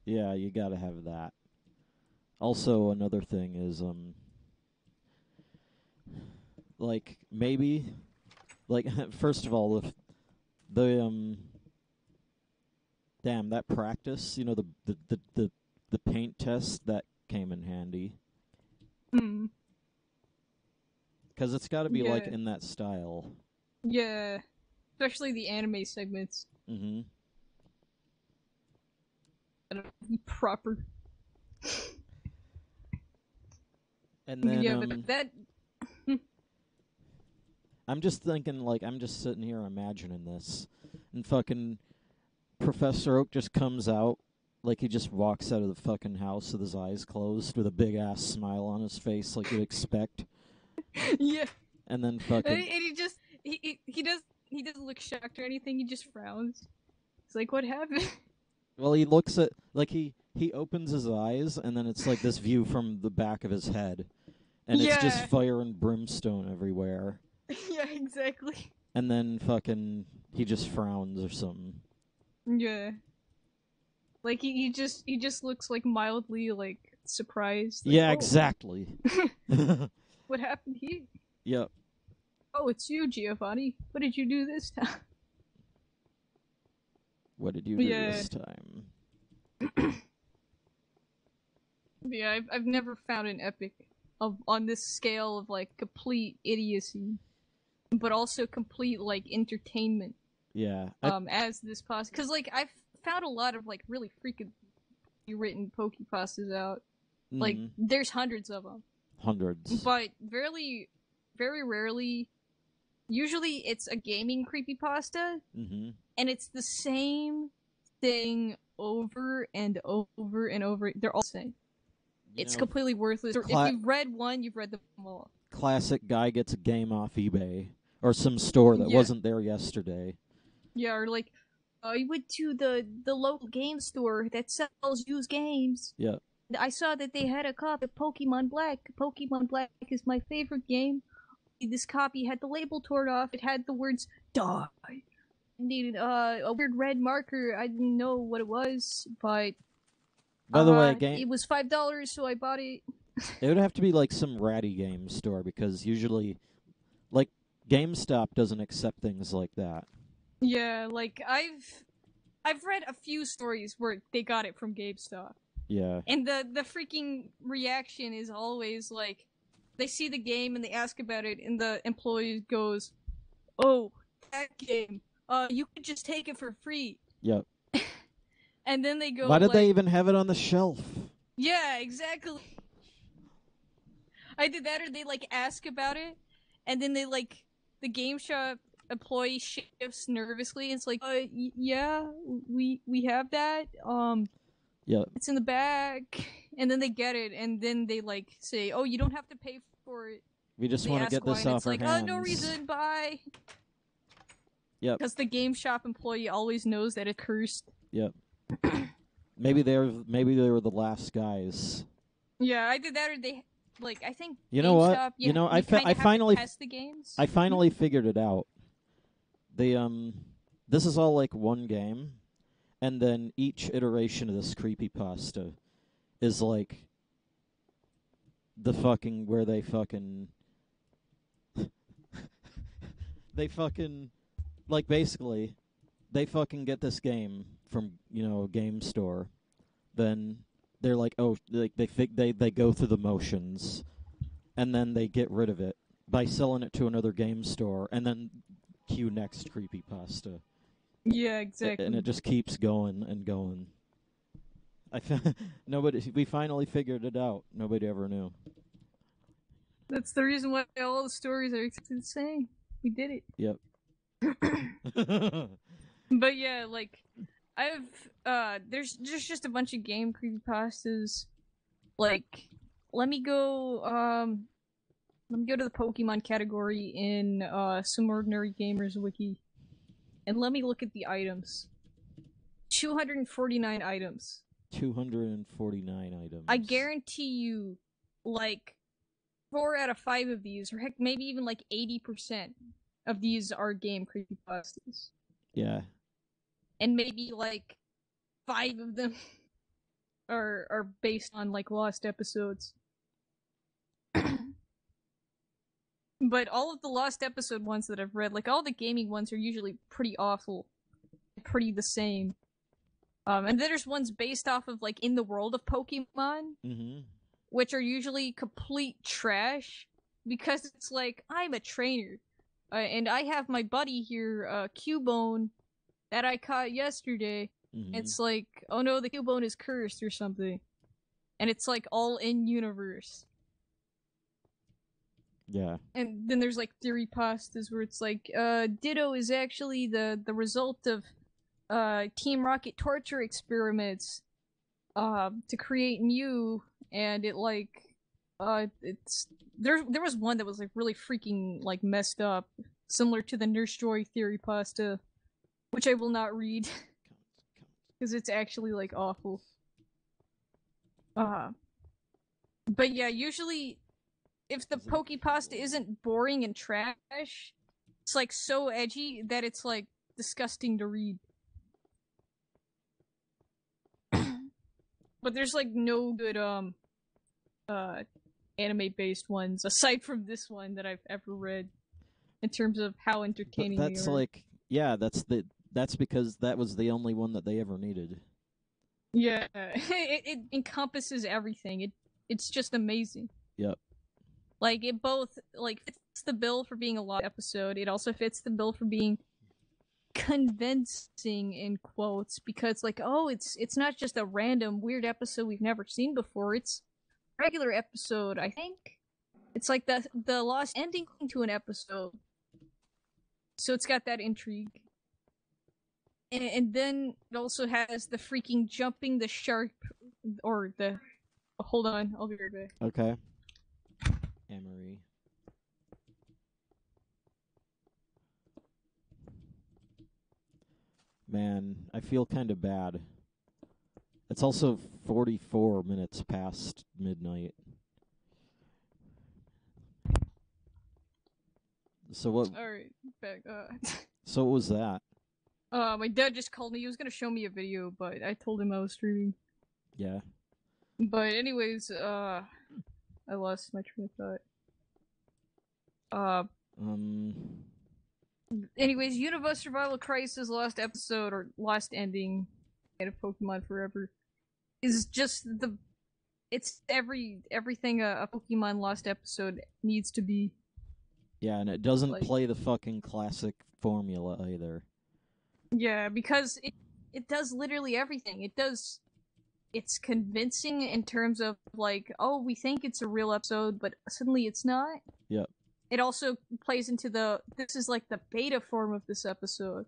Yeah, you gotta have that. Also, another thing is, like, maybe... Like, first of all, if the damn, that practice, you know, the paint test, that came in handy. Hmm. Because it's got to be, like, in that style. Yeah. Especially the anime segments. Mm-hmm. Gotta be proper. And then, yeah, but that... I'm just thinking, like, I'm just sitting here imagining this. And fucking Professor Oak just comes out, like he just walks out of the fucking house with his eyes closed with a big-ass smile on his face like you'd expect. Yeah. And then fucking... And he just... He doesn't look shocked or anything, he just frowns. He's like, what happened? Well, he looks at... Like, he opens his eyes, and then it's like this view from the back of his head. And it's just fire and brimstone everywhere. Yeah, exactly. And then fucking he just frowns or something. Yeah. Like he just looks like mildly like surprised. Like, yeah, exactly. What happened here? Yep. Oh, it's you, Giovanni. What did you do this time? What did you do this time? Yeah, I've never found an epic on this scale of like complete idiocy, but also complete like entertainment. Yeah. As this pasta, because like I've found a lot of like really freaking written pokepastas out. Mm-hmm. Like there's hundreds of them. Hundreds. But very rarely. Usually it's a gaming creepypasta, and it's the same thing over and over and over. They're all the same. It's completely worthless. If you've read one, you've read them all. Classic guy gets a game off eBay or some store that wasn't there yesterday. Yeah, or like, I went to the local game store that sells used games. Yeah. I saw that they had a copy of Pokemon Black. Pokemon Black is my favorite game. This copy had the label torn off. It had the words "die." I needed a weird red marker. I didn't know what it was, but by the way, it was $5, so I bought it. It would have to be like some ratty game store because usually, like, GameStop doesn't accept things like that. Yeah, like I've read a few stories where they got it from GameStop. Yeah. And the freaking reaction is always like, they see the game and they ask about it, and the employee goes, "Oh, that game. You could just take it for free." Yep. And then they go, why did like, they even have it on the shelf? Yeah, exactly. I did that, or they like ask about it, and then they like the game shop employee shifts nervously. And it's like, yeah, we have that. Yep. It's in the bag. And then they get it, and then they like say, "Oh, you don't have to pay for it." We just want to get this off our hands. It's like, "Oh, no reason, bye." Yep. Because the game shop employee always knows that it's cursed. Yep. maybe they were the last guys. Yeah, I did that, or they like, I think. You know what? I finally test the games. I finally figured it out. This is all like one game, and then each iteration of this creepypasta is like the fucking where they fucking like basically they fucking get this game from a game store, then they're like, oh, like they go through the motions, and then they get rid of it by selling it to another game store, and then cue next creepypasta. Yeah, exactly. And it just keeps going and going. We finally figured it out. Nobody ever knew. That's the reason why all the stories are exactly the same. We did it. Yep. But yeah, like, there's just a bunch of game creepypastas. Like, let me go to the Pokemon category in Some Ordinary Gamers wiki, and let me look at the items. 249 items. 249 items. I guarantee you, like, 4 out of 5 of these, or heck, maybe even like 80% of these are game creepypastas. Yeah. And maybe like 5 of them are based on like lost episodes. But all of the lost episode ones that I've read, like all the gaming ones, are usually pretty awful, pretty the same. And then there's ones based off of like in the world of Pokemon, which are usually complete trash, because it's like, I'm a trainer, and I have my buddy here, Cubone, that I caught yesterday. It's like, oh no, the Cubone is cursed or something, and it's like all in universe. Yeah. And then there's like theory pastas where it's like, Ditto is actually the result of Team Rocket torture experiments to create Mew, and it like it's there was one that was like really freaking like messed up, similar to the Nurse Joy theory pasta, which I will not read because it's actually like awful. But yeah, usually if the Pokepasta isn't boring and trash, it's like so edgy that it's like disgusting to read. But there's like no good anime based ones aside from this one that I've ever read in terms of how entertaining they are. That's like, yeah, that's because that was the only one that they ever needed. Yeah, it encompasses everything. It's just amazing. Yep. Like, it both like fits the bill for being a lot episode. It also fits the bill for being convincing in quotes, because like, oh, it's not just a random weird episode we've never seen before. It's a regular episode, I think. It's like the lost ending to an episode. So it's got that intrigue. And then it also has the freaking jumping the shark, or the... Oh, hold on, I'll be right back. Okay. Emery. Man, I feel kind of bad. It's also 44 minutes past midnight. So what... Alright, back. So what was that? My dad just called me. He was gonna show me a video, but I told him I was streaming. Yeah. But anyways, I lost my train of thought. Anyways, Universe Survival Crisis last episode, or last ending, of Pokemon Forever, is just it's everything a Pokemon Lost episode needs to be. Yeah, and it doesn't play the fucking classic formula either. Yeah, because it does literally everything. It's convincing in terms of, like, oh, we think it's a real episode, but suddenly it's not. Yep. It also plays into this is like the beta form of this episode.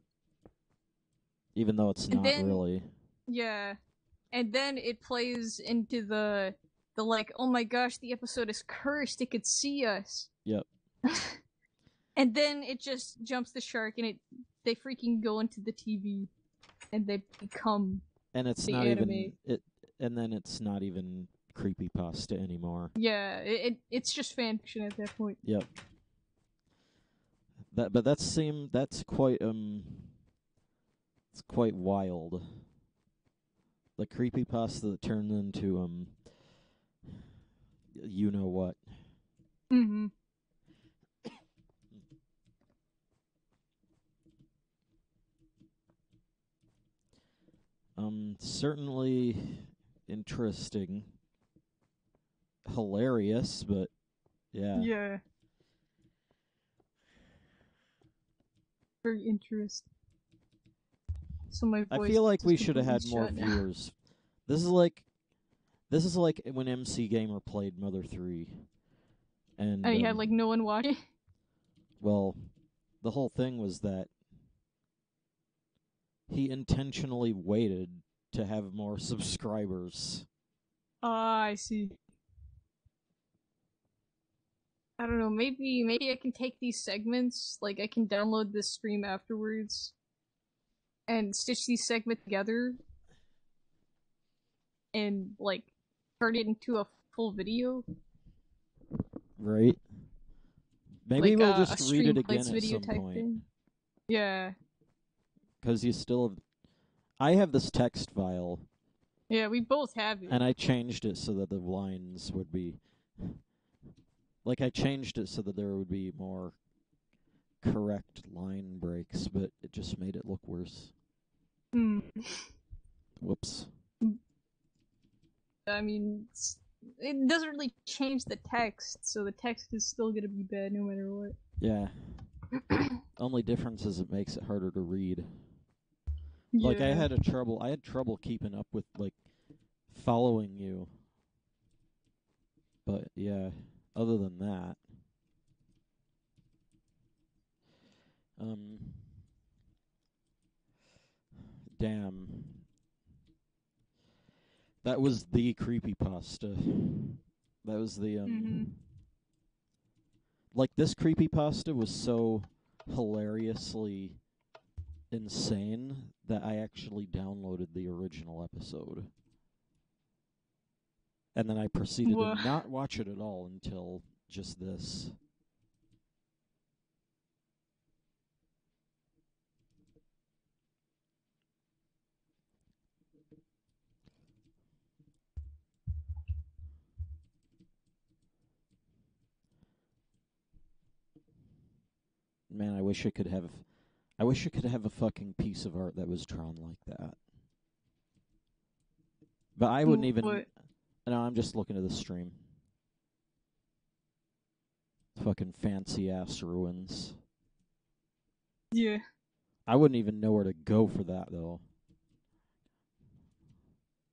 Even though it's not really. Yeah. And then it plays into the like, oh my gosh, the episode is cursed, it could see us. Yep. And then it just jumps the shark and they freaking go into the TV and they become and it's the not anime. Even and then it's not even creepypasta anymore. Yeah, it's just fanfiction at that point. Yep. That's quite it's quite wild. The creepypasta that turned into you know what. Mm-hmm. Certainly interesting. Hilarious, but yeah. Yeah. Very interesting. So my voice I feel like we should have had more viewers. This is like when MC Gamer played Mother 3. And you had like no one watching? Well, the whole thing was that he intentionally waited to have more subscribers. I see. I don't know, maybe I can take these segments, like I can download this stream afterwards and stitch these segments together and like turn it into a full video. Right. Maybe we'll just read it again at some point. Thing. Yeah. Because you still have... I have this text file. Yeah, we both have it. And I changed it so that the lines would be... Like, I changed it so that there would be more correct line breaks, but it just made it look worse. Whoops. I mean, it doesn't really change the text, so the text is still gonna be bad no matter what. Yeah. Only difference is it makes it harder to read. Yeah. Like, I had trouble keeping up with, like, following you. But, yeah, other than that... Damn. That was the creepypasta. That was the, Like, this creepypasta was so hilariously insane that I actually downloaded the original episode. And then I proceeded to not watch it at all until just this. Man, I wish I could have a fucking piece of art that was drawn like that. But I wouldn't even... No, I'm just looking at the stream. Fucking fancy-ass ruins. Yeah. I wouldn't even know where to go for that, though.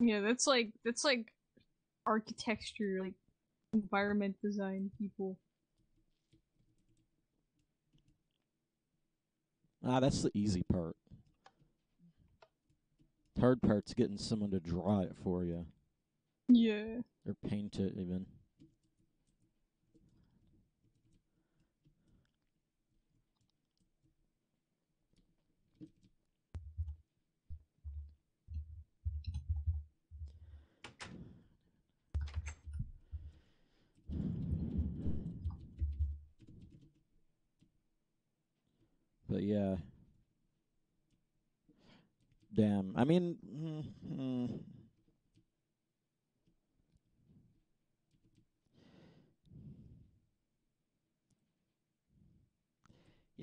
Yeah, that's like architecture, like environment design people. That's the easy part. The hard part's getting someone to draw it for you. Yeah. Or paint it, even. But yeah. Damn. I mean...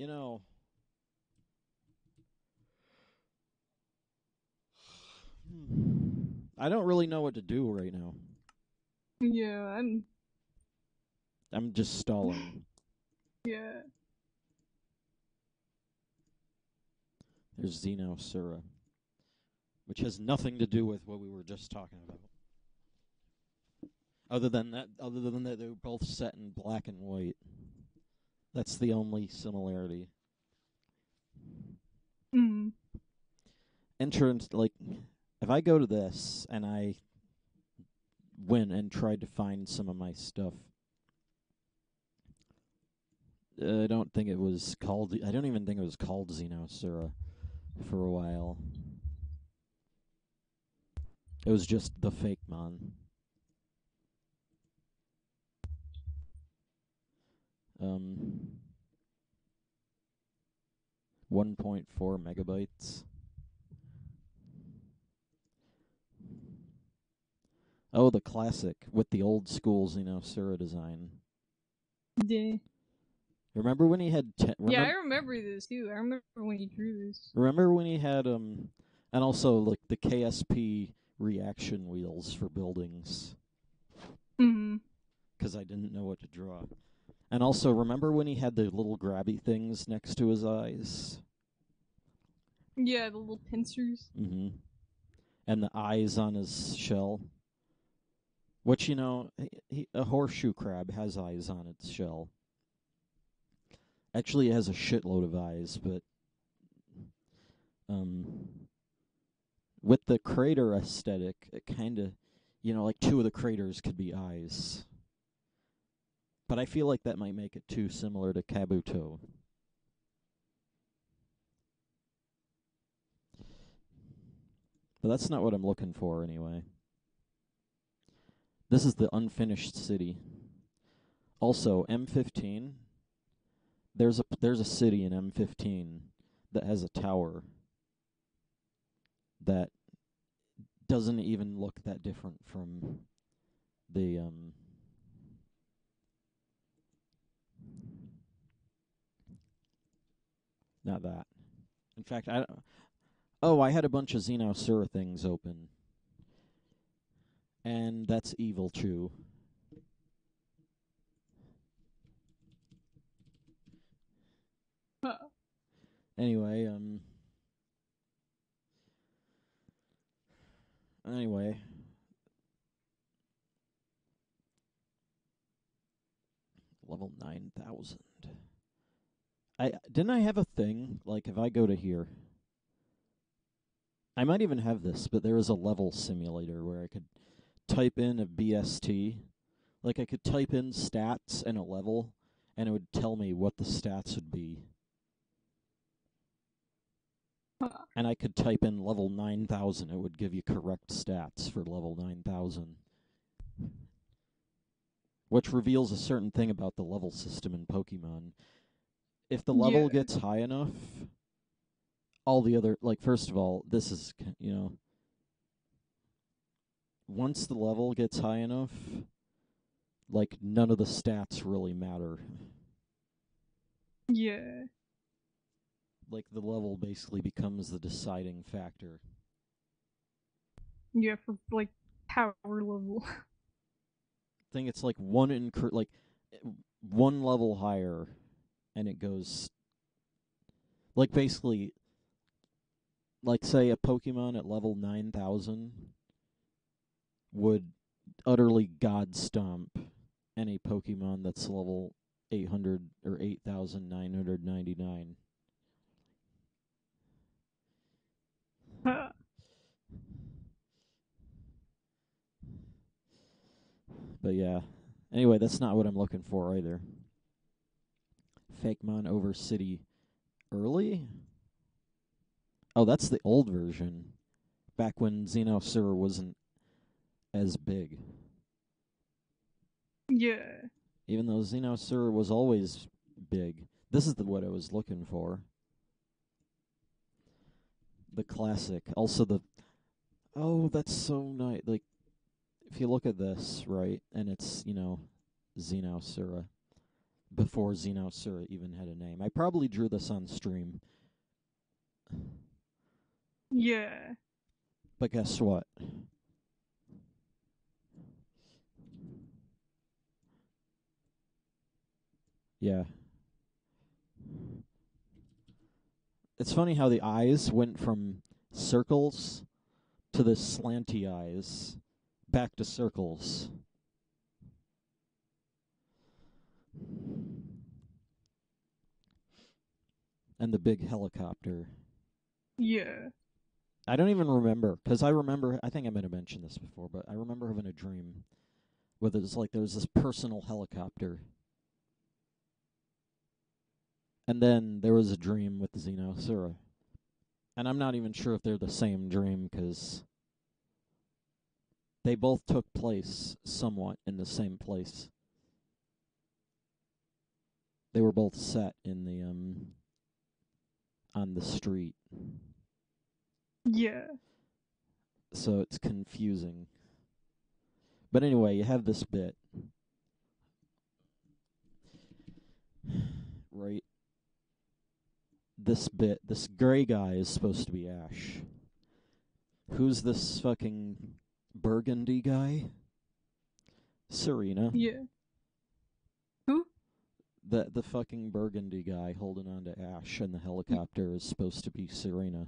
You know, I don't really know what to do right now. Yeah, I'm just stalling. Yeah. There's Xenosura, which has nothing to do with what we were just talking about. Other than that, they're both set in black and white. That's the only similarity. Entrance, like, if I go to this and I went and tried to find some of my stuff, I don't think it was called. I don't even think it was called Xenosura for a while. It was just the fake mon. 1.4 megabytes. Oh, the classic with the old school Xenosura design. Yeah. Remember when he had? Yeah, I remember this too. I remember when he drew this. Remember when he had and also like the KSP reaction wheels for buildings. Because I didn't know what to draw. And also, remember when he had the little grabby things next to his eyes? Yeah, the little pincers. And the eyes on his shell. Which, you know, a horseshoe crab has eyes on its shell. Actually, it has a shitload of eyes, but with the crater aesthetic, it kind of, you know, like 2 of the craters could be eyes. But I feel like that might make it too similar to Kabuto. But that's not what I'm looking for anyway. This is the unfinished city. Also, M15. There's a city in M15 that has a tower that doesn't even look that different from the not that. In fact, I had a bunch of Xenosura things open. And that's Evil Chew. Anyway, level 9,000. Didn't I have a thing, like if I go to here, I might even have this, but there is a level simulator where I could type in a BST. Like I could type in stats and a level, and it would tell me what the stats would be. And I could type in level 9,000. It would give you correct stats for level 9,000. Which reveals a certain thing about the level system in Pokemon. If the level gets high enough, all the other, like, first of all, this is, you know, once the level gets high enough, like, none of the stats really matter. Yeah. Like, the level basically becomes the deciding factor. Yeah, for, like, power level. I think it's like one level higher, and it goes, like, basically, like, say a Pokemon at level 9,000 would utterly god stomp any Pokemon that's level 800 or 8,999. But yeah. Anyway, that's not what I'm looking for either. Fakemon over City early? Oh, that's the old version. Back when Xenosura wasn't as big. Yeah. Even though Xenosura was always big. This is what I was looking for. The classic. Also the... Oh, that's so nice. Like, if you look at this, right, and it's, you know, Xenosura. before Xenosura even had a name. I probably drew this on stream. Yeah. But guess what? Yeah. It's funny how the eyes went from circles to the slanty eyes, back to circles. And the big helicopter. Yeah. I don't even remember, because I think I might have mentioned this before, but I remember having a dream where there was this personal helicopter. And then there was a dream with Xenosura. And I'm not even sure if they're the same dream, because they both took place somewhat in the same place. They were both set in the on the street. Yeah. So it's confusing. But anyway, you have this bit. Right? This bit, this gray guy is supposed to be Ash. Who's this fucking burgundy guy? Serena. Yeah. Who? The fucking burgundy guy holding on to Ash in the helicopter is supposed to be Serena.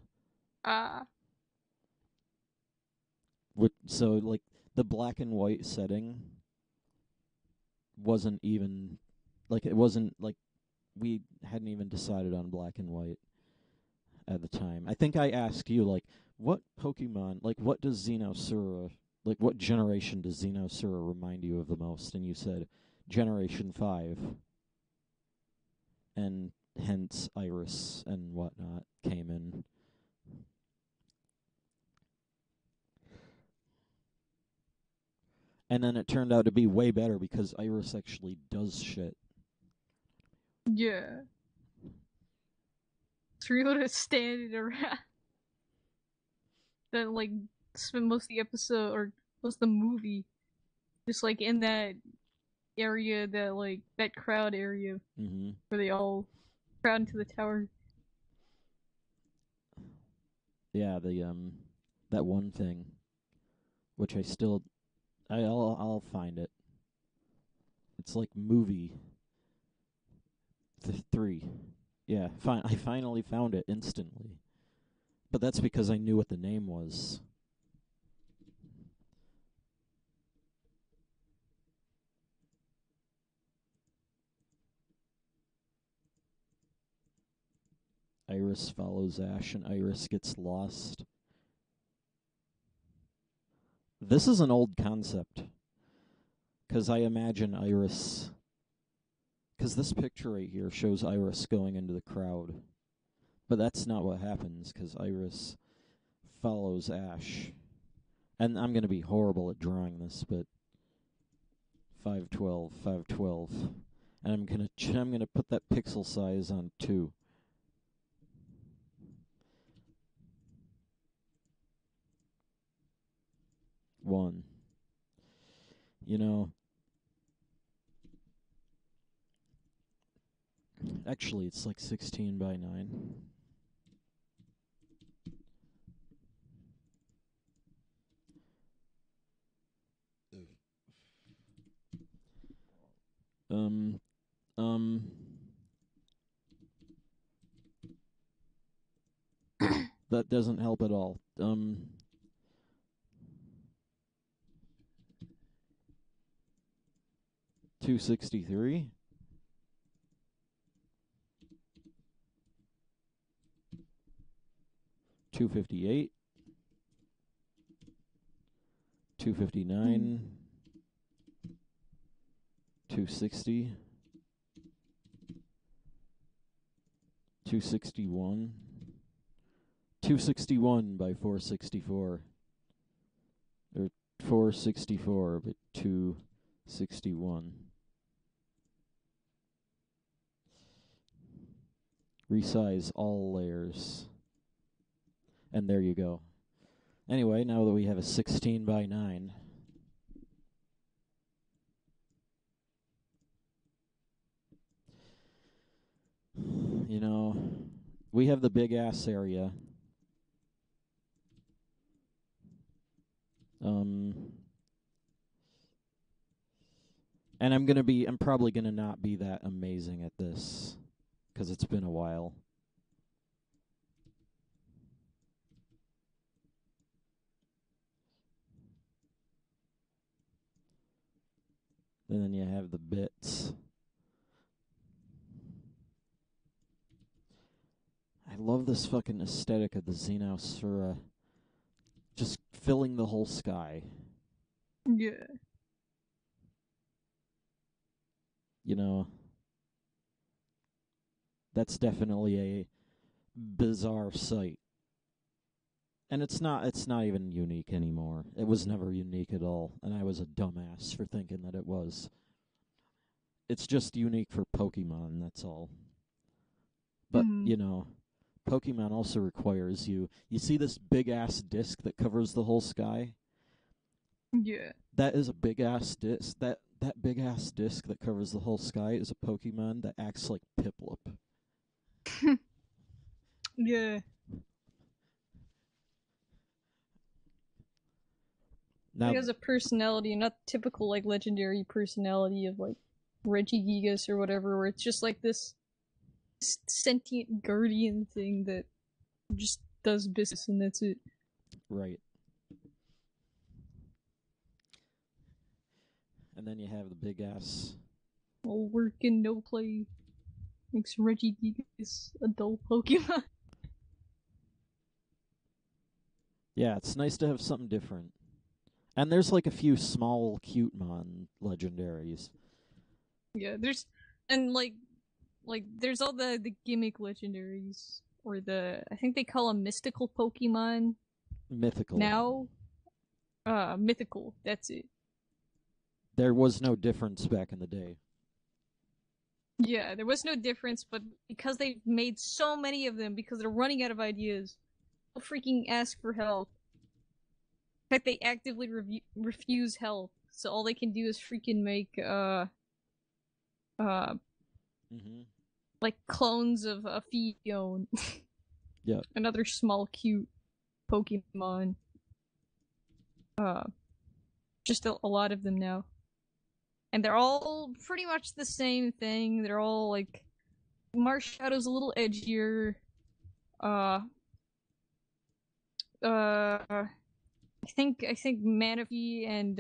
So, like, the black and white setting wasn't even... Like, it wasn't, like, we hadn't even decided on black and white at the time. I think I asked you, like, what Pokemon... Like, what does Xenosura... Like, what generation does Xenosura remind you of the most? And you said, Generation 5. And hence Iris and whatnot came in. And then it turned out to be way better because Iris actually does shit. Yeah. Serena is standing around. That, like, spent most of the episode, or most of the movie, just, like, in that area, that, like, that crowd area, where they all crowd into the tower. Yeah, that one thing, which I'll find it. It's like movie 3. Yeah, I finally found it instantly. But that's because I knew what the name was. Iris follows Ash and Iris gets lost. This is an old concept. Because I imagine Iris... Because this picture right here shows Iris going into the crowd. But that's not what happens, because Iris follows Ash. And I'm going to be horrible at drawing this, but 512, 512. And I'm going to put that pixel size on 2. One. You know, actually it's like 16 by 9. That doesn't help at all. 263. 258. 259. 260. 261. 261 by 464. Or 464, but 261. Resize all layers. And there you go. Anyway, now that we have a 16 by 9... You know, we have the big ass area. And I'm probably gonna not be that amazing at this, because it's been a while. And then you have the bits. I love this fucking aesthetic of the Xenosura just filling the whole sky. Yeah. You know, that's definitely a bizarre sight. And it's not even unique anymore. It was never unique at all, and I was a dumbass for thinking that it was. It's just unique for Pokemon, that's all. But, you know, Pokemon also requires you see this big-ass disc that covers the whole sky? Yeah. That is a big-ass disc. That big-ass disc that covers the whole sky is a Pokemon that acts like Piplup. Yeah. Now, he has a personality, not typical like legendary personality of like Regigigas or whatever, where it's just like this sentient guardian thing that just does business and that's it. Right. And then you have the big ass. All work and no play makes Regigigas a dull Pokemon. Yeah, it's nice to have something different. And there's like a few small cute mon legendaries. Yeah, there's there's all the gimmick legendaries, or I think they call them mystical Pokemon. Mythical. Now, mythical. That's it. There was no difference back in the day. Yeah, there was no difference, but because they've made so many of them, because they're running out of ideas, they'll freaking ask for help. In fact, they actively refuse help, so all they can do is freaking make like clones of a Fion. Yeah. Another small cute Pokemon. Just a lot of them now. And they're all pretty much the same thing. They're all like Marshadow's a little edgier. I think Manaphy and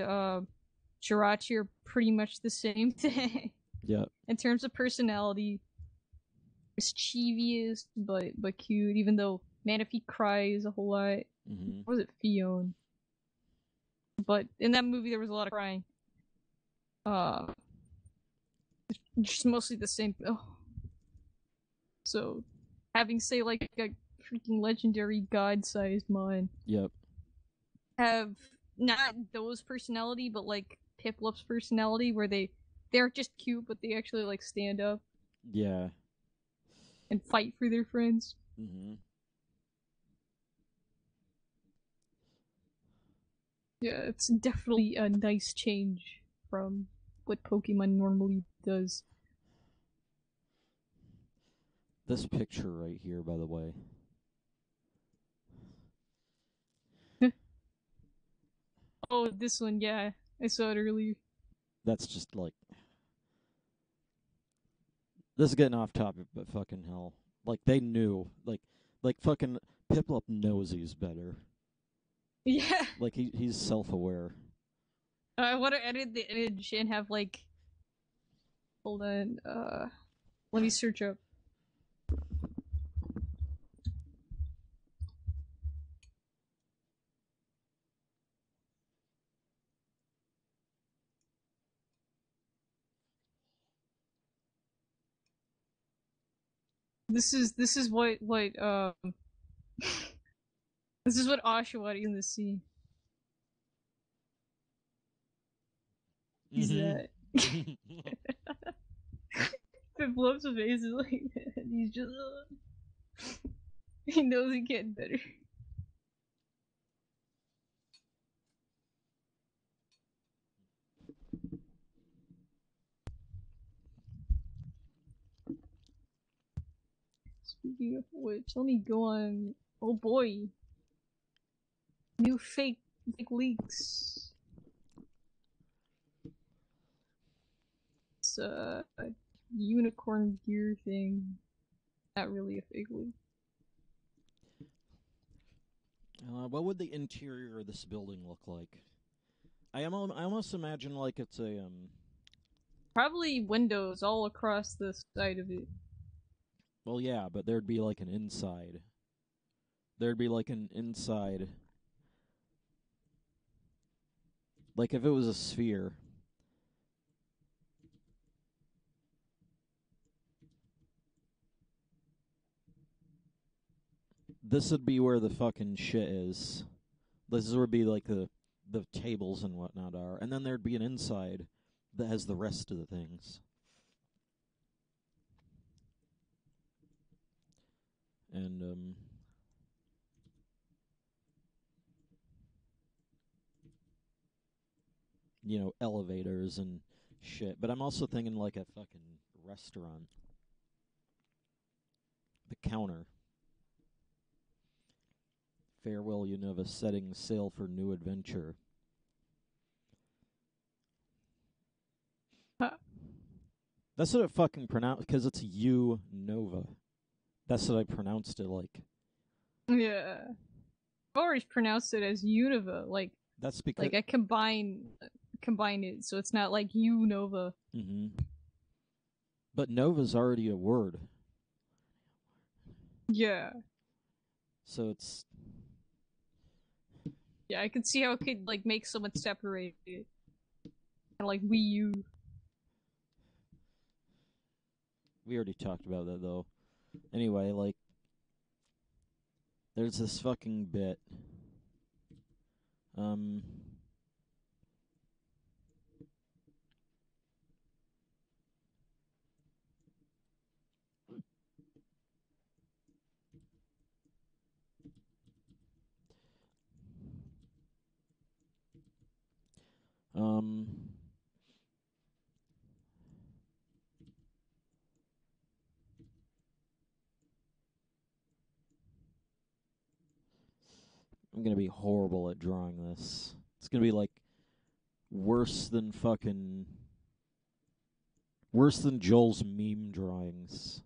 Jirachi are pretty much the same thing. Yeah. In terms of personality, mischievous but cute. Even though Manaphy cries a whole lot. What was it, Fion? But in that movie, there was a lot of crying. Just mostly the same. Oh. So, having say like a freaking legendary god-sized mon. Yep. Have not those personality, but like Piplup's personality, where they aren't just cute, but they actually like stand up. Yeah. And fight for their friends. Yeah, it's definitely a nice change from what Pokemon normally does. This picture right here, by the way. Oh, this one, yeah. I saw it earlier. That's just like... This is getting off topic, but fucking hell. Like, they knew. Like fucking Piplup knows he's better. Yeah. Like, he's self-aware. I want to edit the image and have, like... Hold on, let me search up. This is what this is what Oshawott in the sea. He's that. Piplup's face is like that. He's just he knows he can't better. Speaking of which, let me go on. Oh boy. New fake leaks. It's a unicorn gear thing. Not really a fake leak. What would the interior of this building look like? I almost imagine like it's a Probably windows all across the side of it. Well, yeah, but there'd be like an inside. There'd be like an inside. Like if it was a sphere. This would be where the fucking shit is. This would be like the tables and whatnot are. And then there'd be an inside that has the rest of the things. And, you know, elevators and shit. But I'm also thinking like a fucking restaurant. The counter. Farewell, Unova, setting sail for new adventure. Huh. That's what it fucking pronounced, because it's Unova. That's what I pronounced it like. Yeah. I've always pronounced it as Unova, like that's because like I combine it, so it's not like Unova. Mm-hmm. But Nova's already a word. Yeah. So it's Yeah, I could see how it could like make someone separate it. And like Wii U. We already talked about that though. Anyway, like there's this fucking bit. Um I'm gonna be horrible at drawing this. It's gonna be like worse than Joel's meme drawings.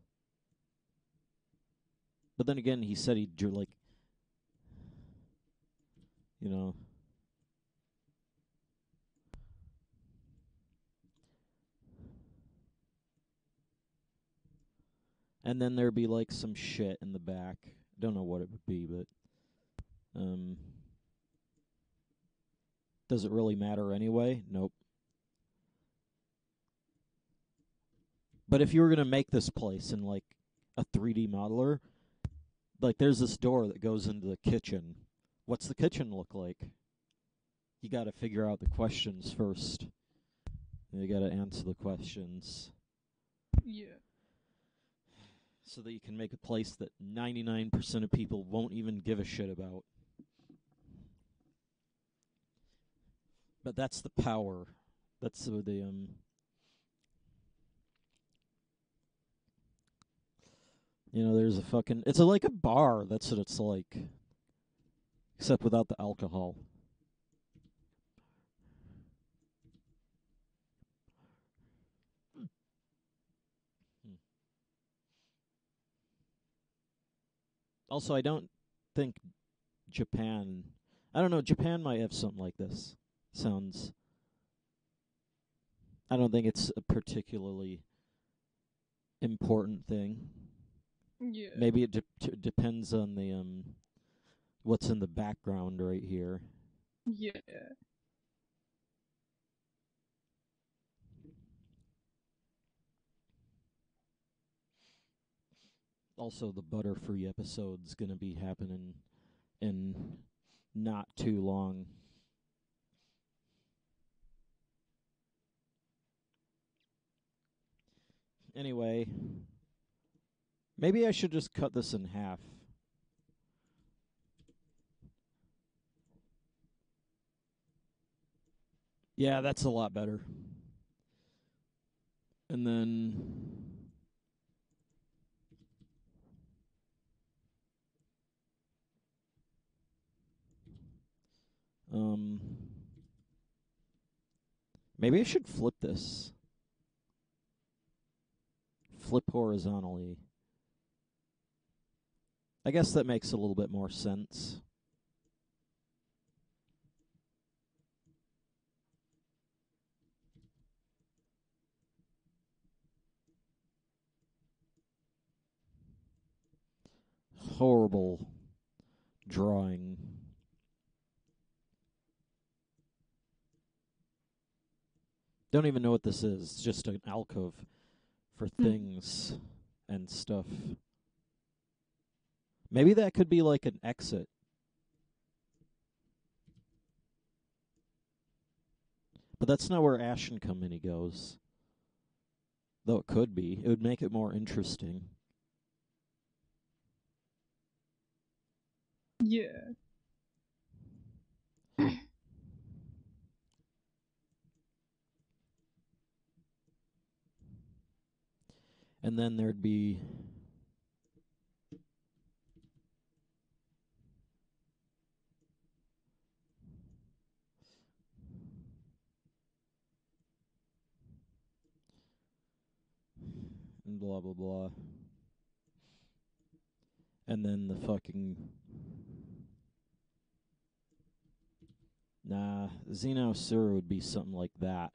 But then again, he said he drew like, you know. And then there'd be like some shit in the back. Don't know what it would be, but does it really matter anyway? Nope. But if you were going to make this place in like a 3D modeler, like there's this door that goes into the kitchen. What's the kitchen look like? You got to figure out the questions first. You got to answer the questions. Yeah. So that you can make a place that 99% of people won't even give a shit about. But that's the power. That's the you know, there's a fucking it's like a bar, that's what it's like. Except without the alcohol. Also, I don't think Japan... I don't know, Japan might have something like this. Sounds... I don't think it's a particularly important thing. Yeah. Maybe it depends on the what's in the background right here. Yeah. Also, the Butterfree episode's going to be happening in not too long. Anyway, maybe I should just cut this in half. Yeah, that's a lot better. And then... Maybe I should flip this. Flip horizontally. I guess that makes a little bit more sense. Horrible drawing. Don't even know what this is. It's just an alcove for things and stuff. Maybe that could be like an exit. But that's not where Ashen Company goes. Though it could be. It would make it more interesting. Yeah. And then there'd be... and blah, blah, blah. And then the fucking... Nah, Xenosur would be something like that.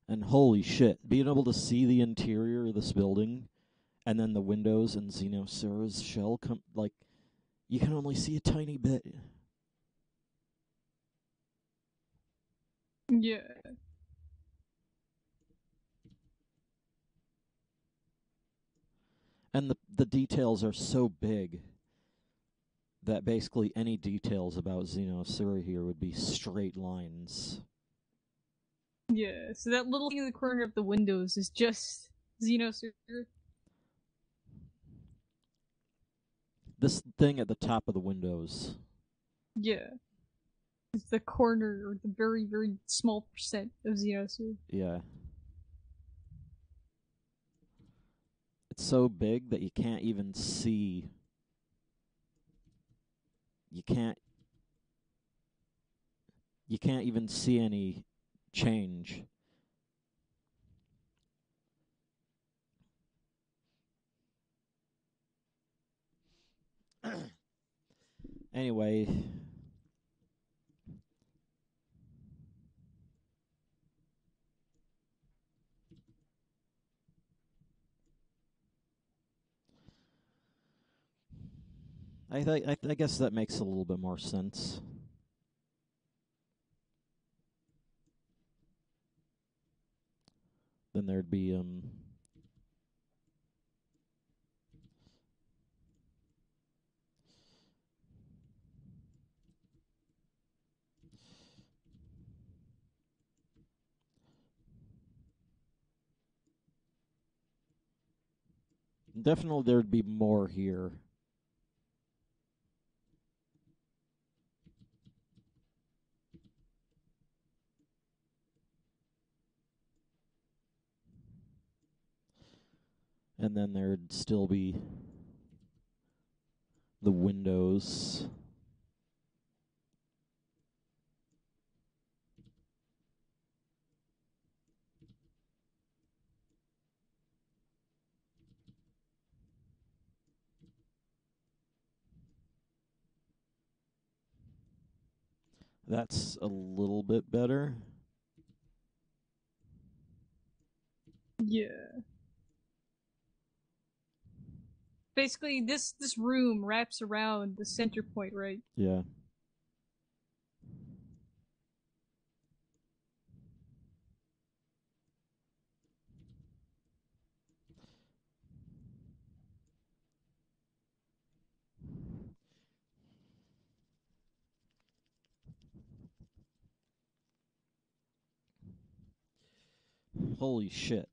And holy shit, being able to see the interior of this building, and then the windows and Xenosur's shell come, like, you can only see a tiny bit. Yeah. And the details are so big that basically any details about Xenosur here would be straight lines. Yeah, so that little thing in the corner of the windows is just Xenosur. This thing at the top of the windows. Yeah. It's the corner, or the very, very small percent of Xenosur. Yeah. It's so big that you can't even see. You can't even see any change. Anyway, I guess that makes a little bit more sense. Then there'd be definitely there'd be more here. And then there'd still be the windows. That's a little bit better. Yeah. Basically, this room wraps around the center point, right? Yeah. Holy shit.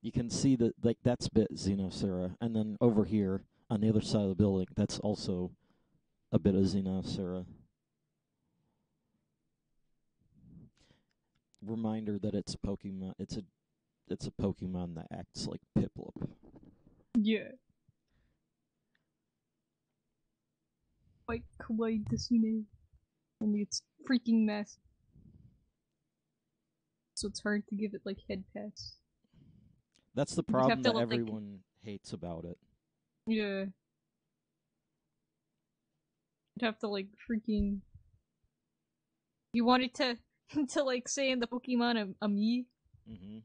You can see that, like, that's bit Xenosura, and then over here on the other side of the building, that's also a bit of Xenosura. Reminder that it's Pokemon. It's a Pokemon that acts like Piplup. Yeah. quite kawaii desune. Only it's freaking massive. So it's hard to give it, like, head pats. That's the problem that everyone hates about it. Yeah. You'd have to, like, freaking... You wanted to, to like, say in the Pokemon Ami,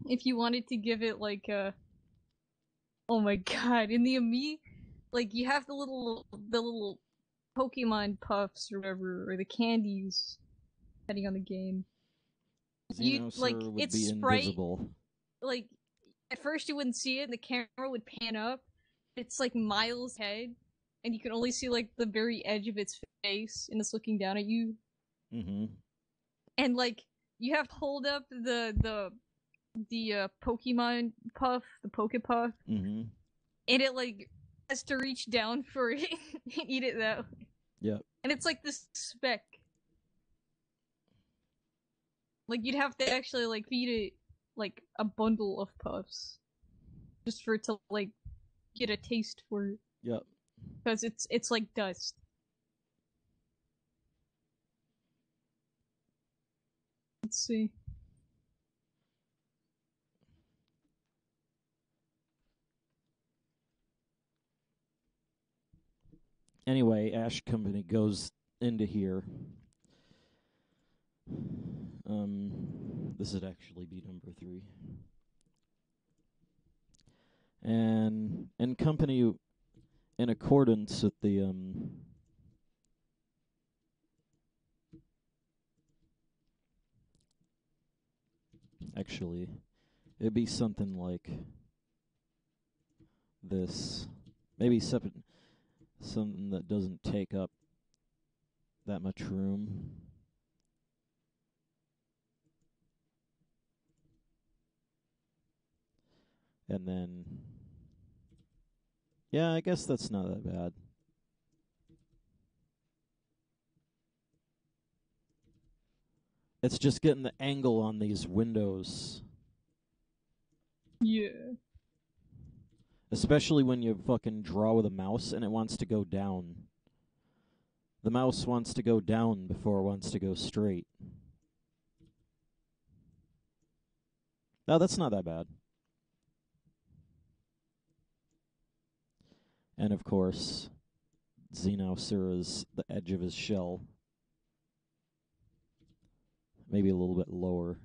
if you wanted to give it, like, oh my god, in the Ami, like, you have the little Pokemon puffs or whatever, or the candies, depending on the game. Xenosaur would be invisible. Like, at first you wouldn't see it, and the camera would pan up. It's, like, miles ahead, and you can only see, like, the very edge of its face, and it's looking down at you. And, like, you have to hold up the Pokemon puff, the Pokepuff, and it, like, has to reach down for it and eat it that way. Yep. And it's like this speck. Like, you'd have to actually, like, feed it, like, a bundle of puffs. Just for it to, like, get a taste for it. Yep. Because it's like dust. Let's see. Anyway, Ash Company goes into here. This would actually be number 3. And Company, in accordance with the actually, it'd be something like this. Maybe something that doesn't take up that much room. And then, yeah, I guess that's not that bad. It's just getting the angle on these windows. Yeah. Especially when you fucking draw with a mouse and it wants to go down. The mouse wants to go down before it wants to go straight. No, that's not that bad. And of course, Xenosaur is the edge of his shell. Maybe a little bit lower.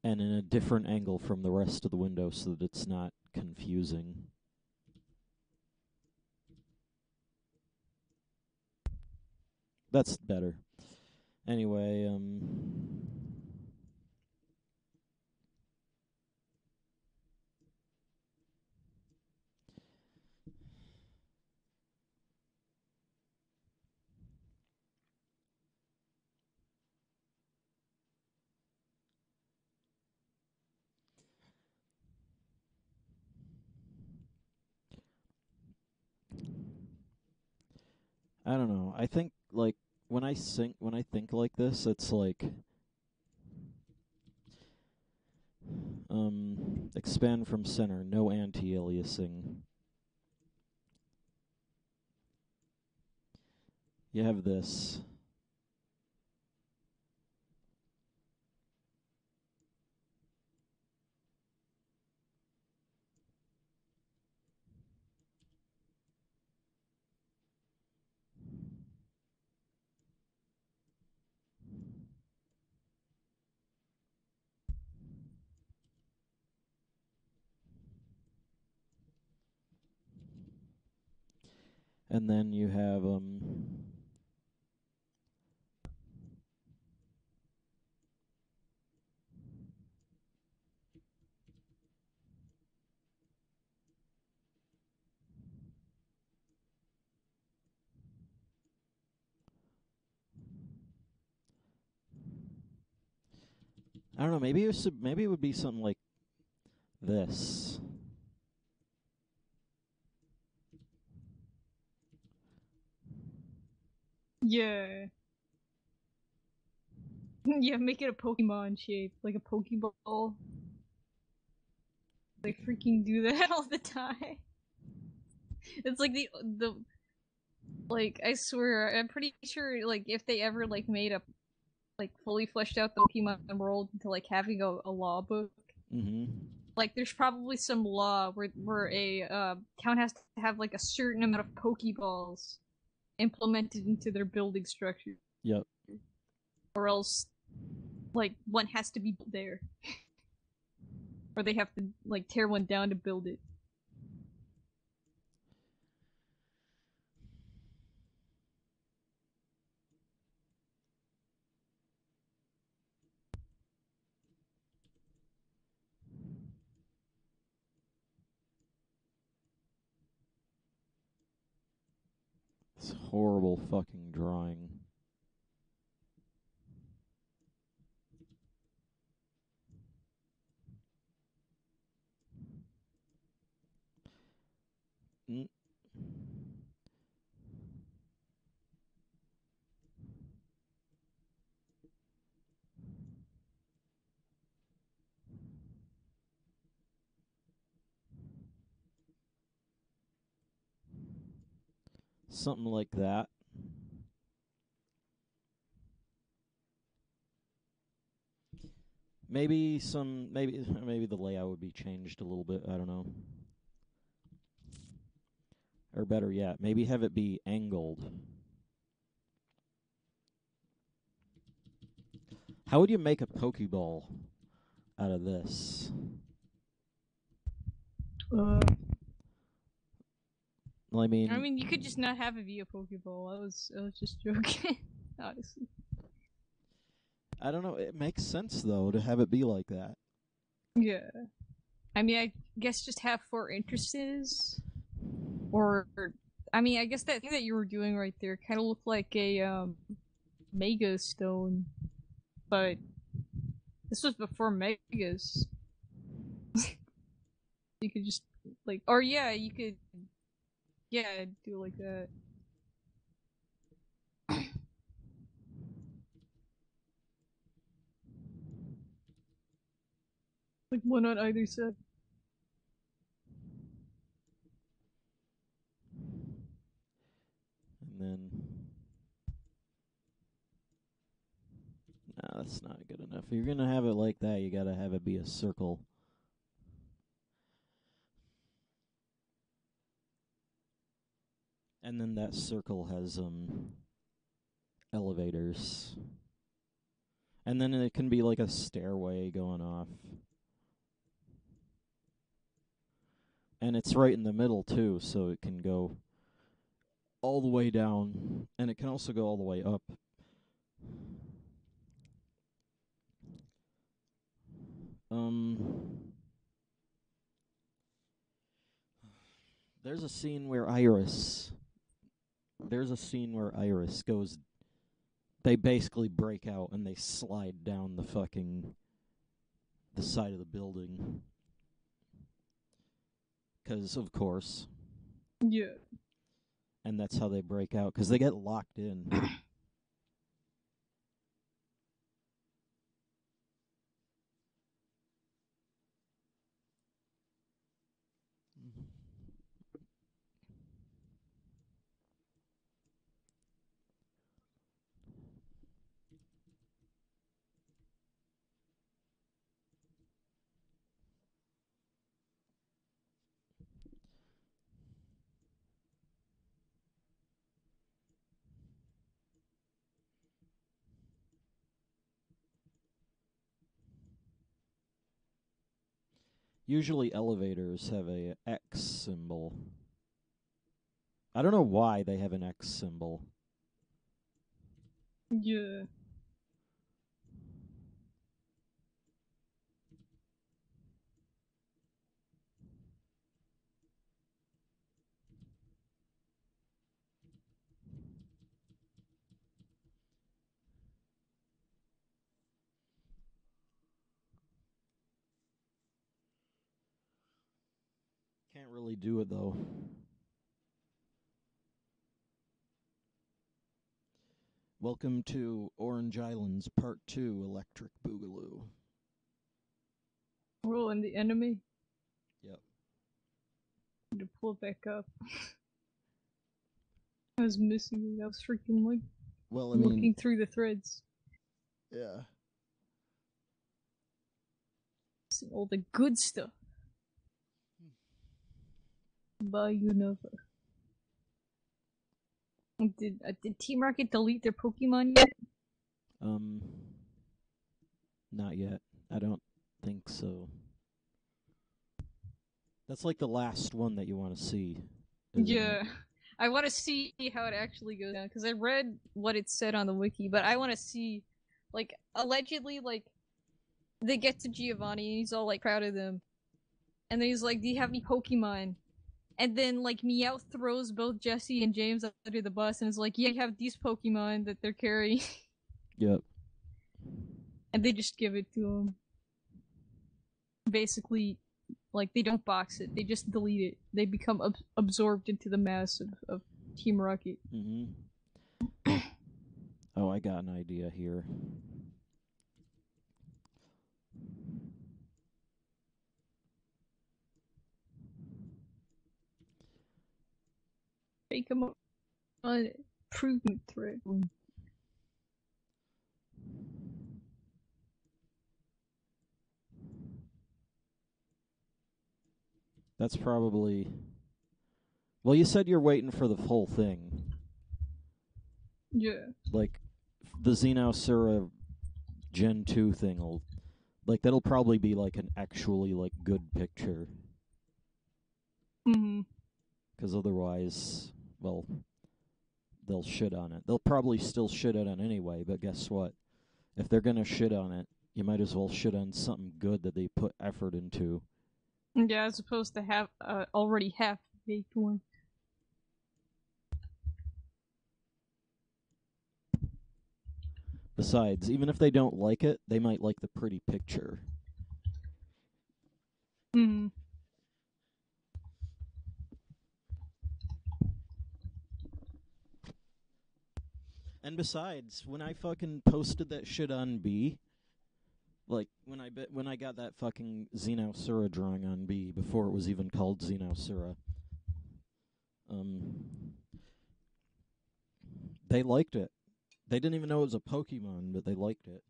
And in a different angle from the rest of the window so that it's not confusing. That's better. Anyway, I don't know. I think, like, when I think like this, it's like expand from center, no anti-aliasing. You have this. And then you have I don't know, maybe it would be something like this. Yeah. Yeah, make it a Pokemon shape, like a Pokeball. They freaking do that all the time. It's like Like, I swear, I'm pretty sure, like, if they ever, like, made a, like, fully fleshed out the Pokemon world into, like, having a law book, like, there's probably some law where a town has to have, like, a certain amount of Pokeballs implemented into their building structure. Yep. Or else, like, one has to be there. Or they have to, like, tear one down to build it. It's horrible fucking drawing. Something like that. Maybe the layout would be changed a little bit. I don't know. Or better yet, maybe have it be angled. How would you make a Pokeball out of this? I mean, you could just not have it be a Pokeball. I was just joking, honestly. I don't know. It makes sense though to have it be like that. Yeah, I mean, I guess just have 4 entrances, or I mean, I guess that thing that you were doing right there kind of looked like a Mega Stone, but this was before Megas. You could just like, or yeah, you could, yeah, do it like that. Like one on either side. And then, nah, that's not good enough. If you're gonna have it like that, you gotta have it be a circle. And then that circle has elevators. And then it can be like a stairway going off. And it's right in the middle too, so it can go all the way down, and it can also go all the way up. There's a scene where Iris goes. They basically break out and they slide down the side of the building. 'Cause of course. Yeah. And that's how they break out, because they get locked in. Usually elevators have a X symbol. I don't know why they have an X symbol. Yeah. Can't really do it though. Welcome to Orange Island's Part 2 Electric Boogaloo. Oh, and the enemy? Yep. To pull it back up. I was missing it. I was freaking like looking looking through the threads. Yeah. See all the good stuff. By Unova. Did Team Rocket delete their Pokemon yet? Not yet. I don't think so. That's like the last one that you want to see. Yeah. I want to see how it actually goes down, because I read what it said on the wiki, but I want to see, like, allegedly, like, they get to Giovanni, and he's all, like, proud of them. And then he's like, do you have any Pokemon? And then, like, Meowth throws both Jesse and James under the bus, and is like, yeah, you have these Pokemon that they're carrying. Yep. And they just give it to him. Basically, like, they don't box it, they just delete it. They become absorbed into the mass of Team Rocket. Oh, I got an idea here. Make them an improvement thread. That's probably... Well, you said you're waiting for the full thing. Yeah. Like, the Xenosaurus Gen 2 thing will... Like, that'll probably be, like, an actually, like, good picture. Because otherwise, well, they'll shit on it. They'll probably still shit on it anyway, but guess what? If they're gonna shit on it, you might as well shit on something good that they put effort into. Yeah, as opposed to have already half-baked one. Besides, even if they don't like it, they might like the pretty picture. And besides, when I fucking posted that shit on B, like, when I got that fucking Xenosaurus drawing on B before it was even called Xenosaurus, they liked it. They didn't even know it was a Pokemon, but they liked it.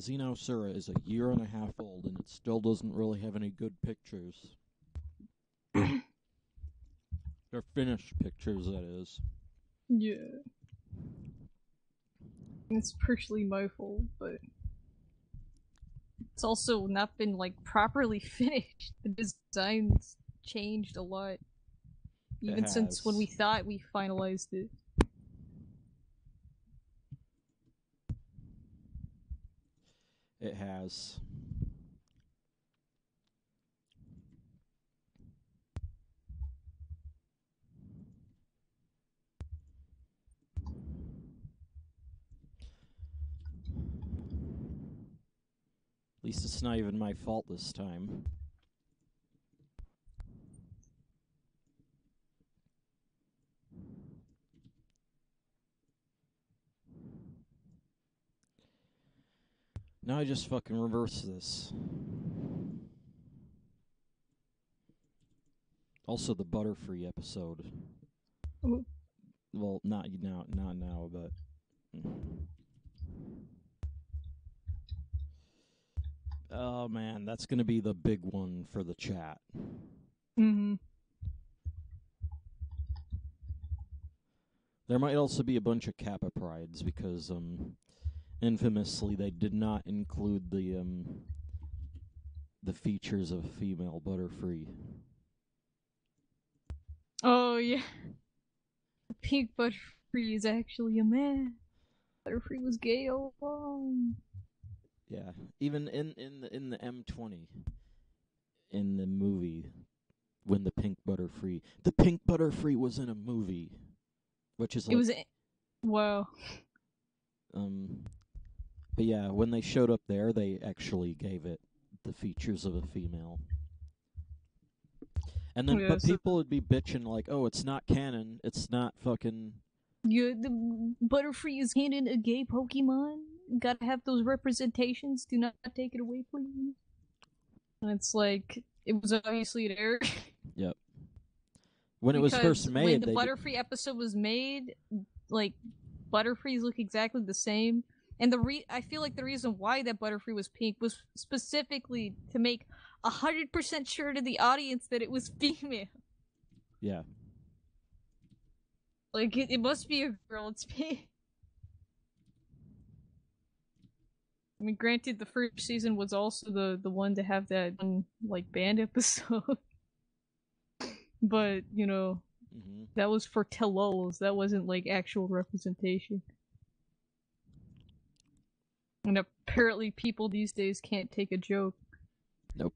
Xenosaurus is a year and a half old, and it still doesn't really have any good pictures. They're finished pictures, that is. Yeah. It's partially my fault, but it's also not been, like, properly finished. The design's changed a lot. Even since when we thought we finalized it. It has. At least it's not even my fault this time. Now I just fucking reverse this. Also, the Butterfree episode. Well, not now, but... Oh, man, that's gonna be the big one for the chat. There might also be a bunch of Kappa Prides, because, infamously, they did not include the features of female Butterfree. Oh, yeah. The pink Butterfree is actually a man. Butterfree was gay all along. Yeah, even in the M20, in the movie, when the pink Butterfree was in a movie, which is like... It was... Wow. But yeah, when they showed up there, they actually gave it the features of a female. And then, but people would be bitching like, "Oh, it's not canon. It's not fucking." The Butterfree is canon a gay Pokemon. Gotta have those representations. Do not take it away, please. And it's like it was obviously an error. Yep. When it was first made, when the Butterfree episode was made, like Butterfrees look exactly the same. And I feel like the reason why that Butterfree was pink was specifically to make 100% sure to the audience that it was female. Yeah. Like, it must be a girl, it's pink. I mean, granted, the first season was also the one to have that, like, band episode. But, you know, that was for tell-alls. That wasn't, like, actual representation. And apparently people these days can't take a joke. Nope.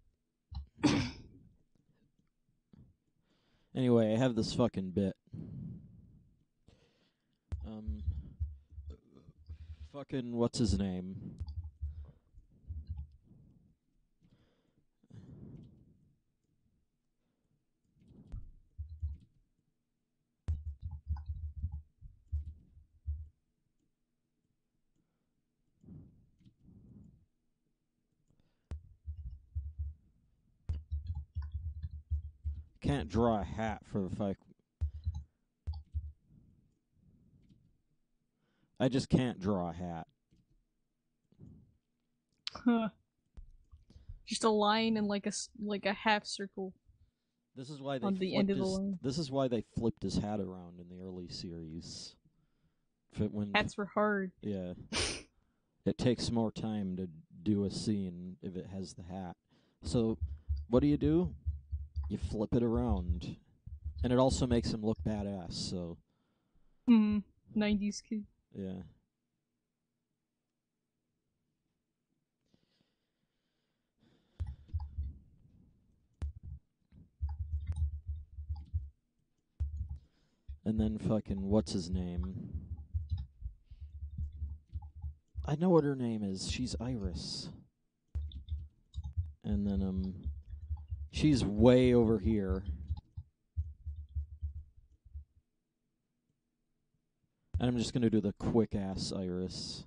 Anyway, I have this fucking bit. Fucking what's his name? Can't draw a hat for the fuck. I just can't draw a hat. Huh. Just a line and like a half circle. This is why This is why they flipped his hat around in the early series. Hats were hard. Yeah. It takes more time to do a scene if it has the hat. So, what do? You flip it around. And it also makes him look badass, so... 90s kid. Yeah. And then fucking, what's his name? I know what her name is. She's Iris. And then, she's way over here. And I'm just gonna do the quick-ass Iris.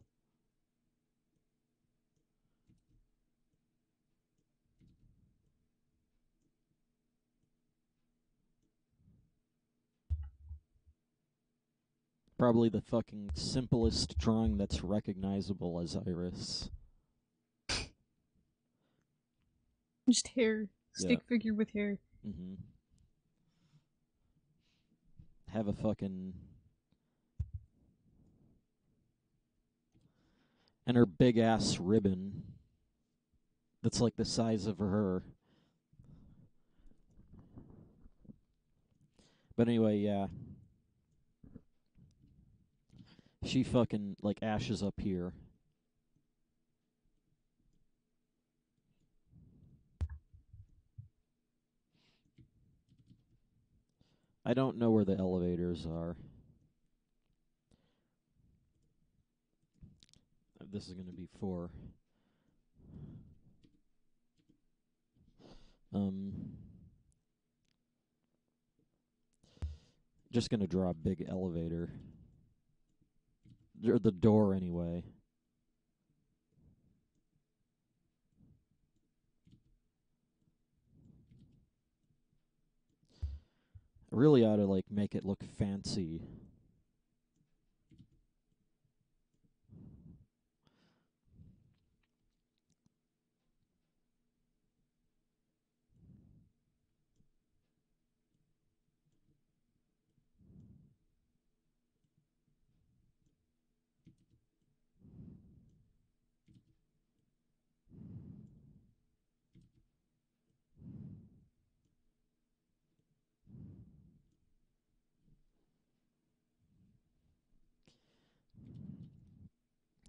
Probably the fucking simplest drawing that's recognizable as Iris. Just hair. Stick figure with hair. Have a fucking... And her big-ass ribbon. That's like the size of her. But anyway, yeah. She fucking, like, ashes up here. I don't know where the elevators are. This is going to be 4. Just going to draw a big elevator. Or the door, anyway. I really ought to, like, make it look fancy.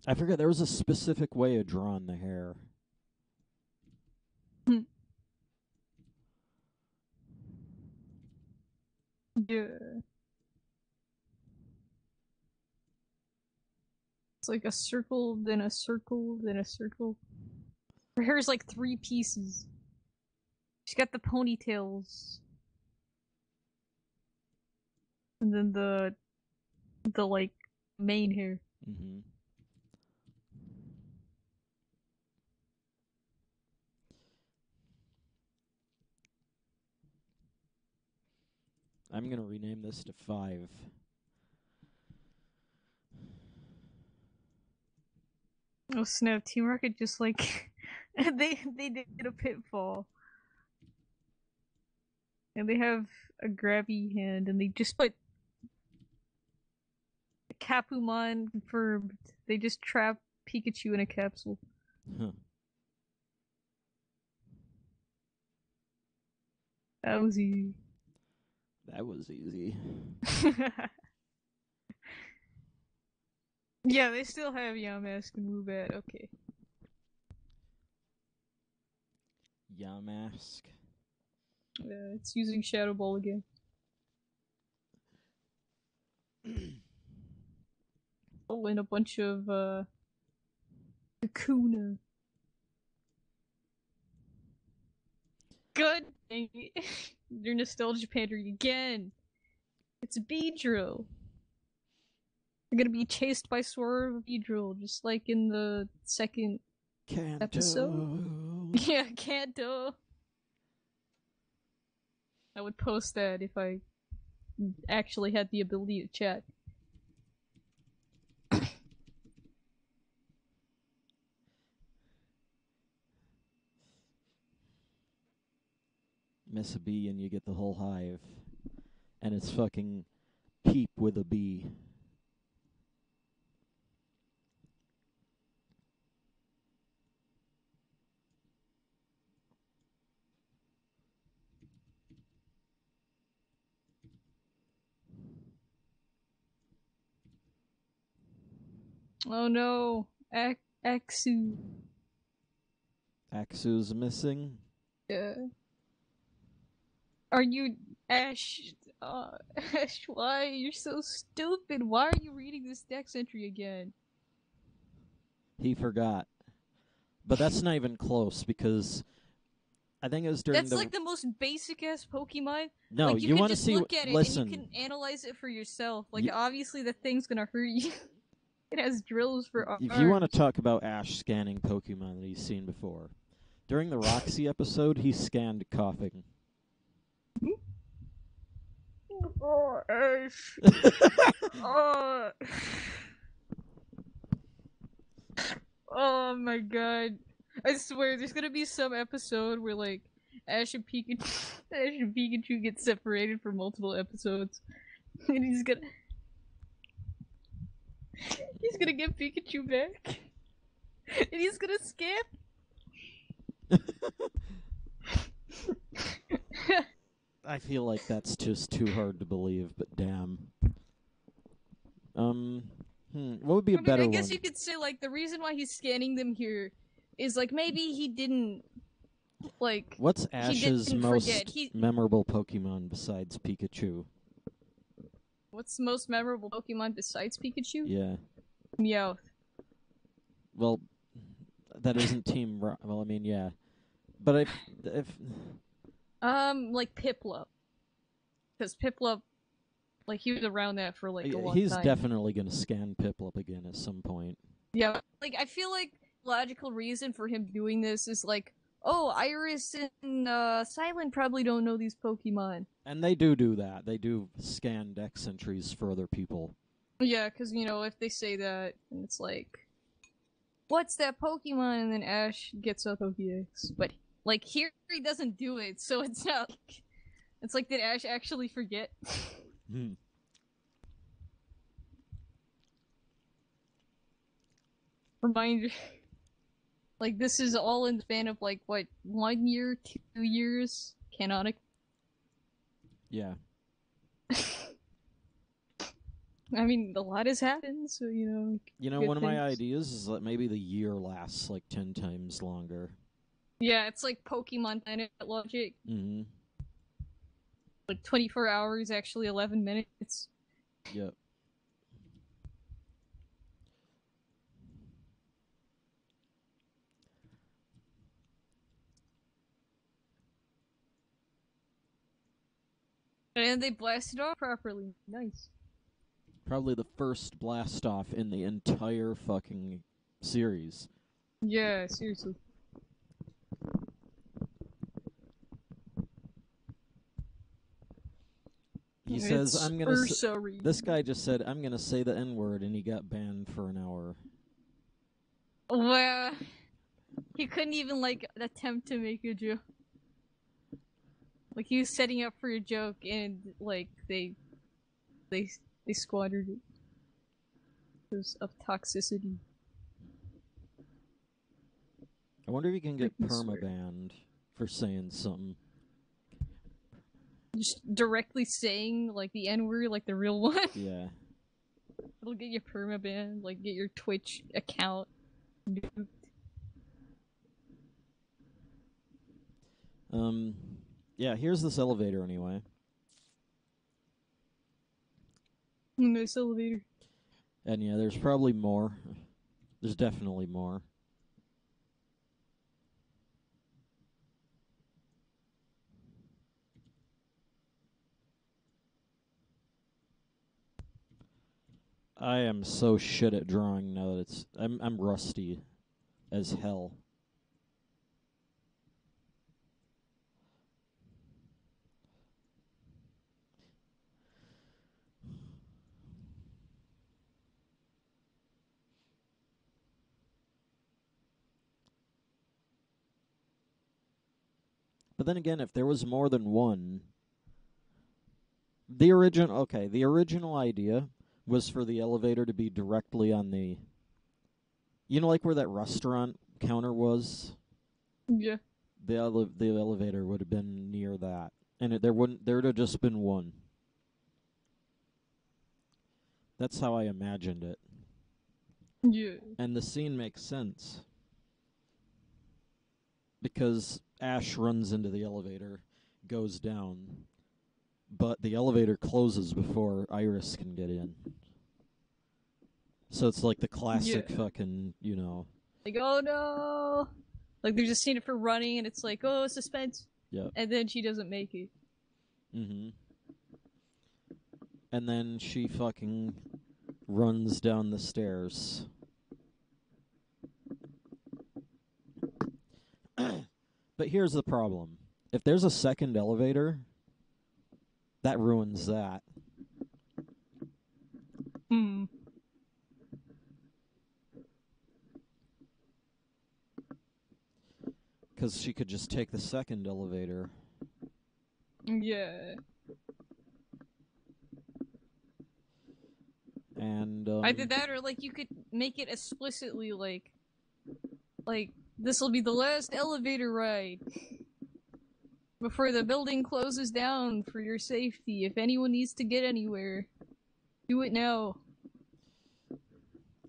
I forget, there was a specific way of drawing the hair. Yeah. It's like a circle, then a circle, then a circle. Her hair's like 3 pieces. She's got the ponytails. And then the like main hair. Mm-hmm. I'm gonna rename this to 5. Oh snap! Team Rocket just like they did a pitfall, and they have a grabby hand, and they just put Capumon confirmed. They just trap Pikachu in a capsule. Huh. That was easy. That was easy. Yeah, they still have Yamask and Woobat. Okay. Yamask. Yeah, it's using Shadow Ball again. Oh, and a bunch of Kakuna. Good dang it. You're nostalgia pandering again. It's a Beedrill. You're gonna be chased by Swerve Beedrill, just like in the second episode. Yeah, Kanto. I would post that if I actually had the ability to chat. Miss a bee and you get the whole hive. And it's fucking Peep with a B. Oh no, Xatu. Axu's missing. Yeah. Are you Ash? Ash, why? You're so stupid. Why are you reading this dex entry again? He forgot. But that's not even close because I think it was during That's like the most basic ass Pokemon. No, like, you want to just see. look at it Listen, and you can analyze it for yourself. Like, obviously the thing's gonna hurt you. It has drills for arms. If you want to talk about Ash scanning Pokemon that he's seen before, during the Roxy episode, he scanned coughing. Oh, Ash. Oh. Oh my god. I swear, there's gonna be some episode where, like, Ash and Pikachu get separated for multiple episodes. And he's gonna get Pikachu back. And he's gonna skip. I feel like that's just too hard to believe, but damn. What would be a better one? I guess you could say, like, the reason why he's scanning them here is, like, maybe he didn't, like... What's Ash's most memorable Pokemon besides Pikachu? What's the most memorable Pokemon besides Pikachu? Yeah. Meowth. Well, that isn't Team well, I mean, yeah. But if... like Piplup. Because Piplup, like, he was around that for, like, a long time. He's definitely gonna scan Piplup again at some point. Yeah, like, I feel like logical reason for him doing this is, like, oh, Iris and Silent probably don't know these Pokemon. And they do that. They do scan dex entries for other people. Yeah, because, you know, if they say that, and it's like, what's that Pokemon? And then Ash gets a Pokédex. But, like, here he doesn't do it, so it's not like... It's like, did Ash actually forget? Reminder. Like, this is all in the span of, like, what, 1 year, 2 years? Canonic? Yeah. I mean, a lot has happened, so, you know... You know, one of my ideas is that maybe the year lasts, like, 10 times longer. Yeah, it's like Pokemon Planet logic. Mm-hmm. Like, 24 hours, actually 11 minutes. Yep. And they blasted off properly. Nice. Probably the first blast off in the entire fucking series. Yeah, seriously. He says, "I'm gonna." This guy just said, "I'm gonna say the N-word," and he got banned for an hour. Well, he couldn't even attempt to make a joke. Like he was setting up for a joke, and they squandered it because of toxicity. I wonder if you can get permabanned for saying something. Just directly saying the N-word, the real one. Yeah. It'll get you permabanned, get your Twitch account nuked. Yeah, here's this elevator anyway. Nice elevator. And yeah, there's probably more. There's definitely more. I am so shit at drawing now that I'm rusty as hell. But then again, if there was more than one, the original idea was for the elevator to be directly on the, where that restaurant counter was? Yeah. The elevator would have been near that, and there would have just been one. That's how I imagined it. Yeah. And the scene makes sense. Because Ash runs into the elevator, goes down, but the elevator closes before Iris can get in. So it's like the classic fucking, oh no! There's a scene of her running and it's oh, suspense. Yeah. And then she doesn't make it. Mm-hmm. And then she fucking runs down the stairs. But here's the problem. If there's a second elevator, that ruins that. Hmm. Because she could just take the second elevator. Yeah. And, either that or, you could make it explicitly, this will be the last elevator ride before the building closes down for your safety. If anyone needs to get anywhere, do it now.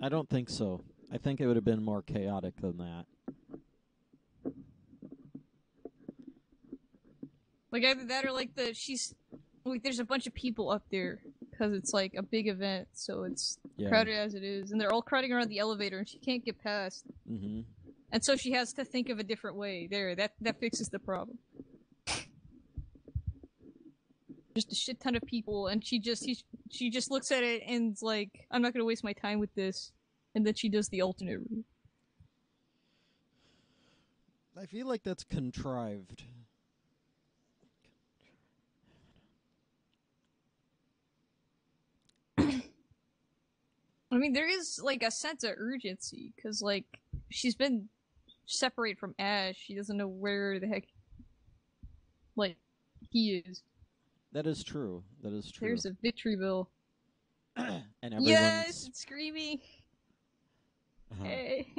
I don't think so. I think it would have been more chaotic than that. Either that or, there's a bunch of people up there because it's, a big event, so it's crowded as it is, and they're all crowding around the elevator, and she can't get past. Mm-hmm. And so she has to think of a different way. That fixes the problem. Just a shit ton of people, and she just looks at it and's I'm not gonna waste my time with this, and then she does the alternate route. I feel like that's contrived. I mean, there is a sense of urgency because she's been separated from Ash. She doesn't know where the heck he is. That is true. There's a Victoryville. And everyone's... Yes, it's screaming. Uh-huh. Hey.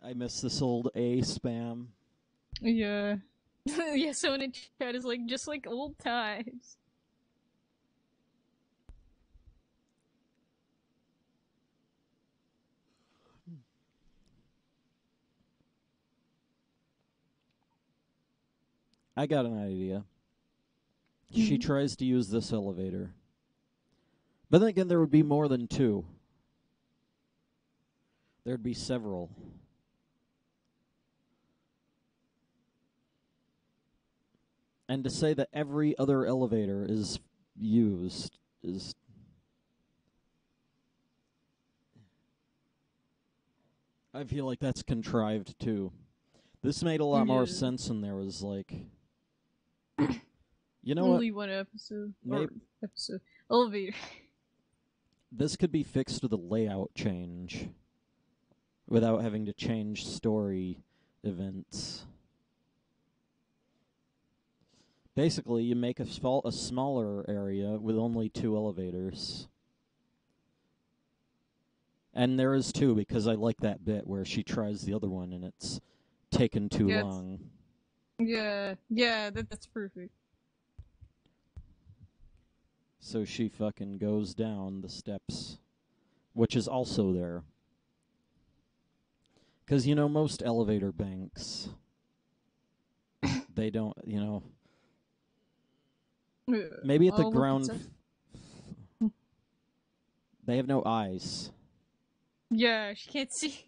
I miss this old A spam. Yeah. Yeah, someone in chat is just like old times. I got an idea. She tries to use this elevator. But then again, there would be more than 2. There'd be several. And to say that every other elevator is used is... I feel like that's contrived, too. This made a lot more sense when there was, like... You know Only one episode. Elevator. This could be fixed with a layout change. Without having to change story events. Basically, you make a smaller area with only 2 elevators. And there is 2, because I like that bit where she tries the other one and it's taken too long. Yeah, that's perfect. So she fucking goes down the steps, which is also there. Because, you know, most elevator banks, they don't, you know... Maybe at the ground... They have no eyes. Yeah, she can't see.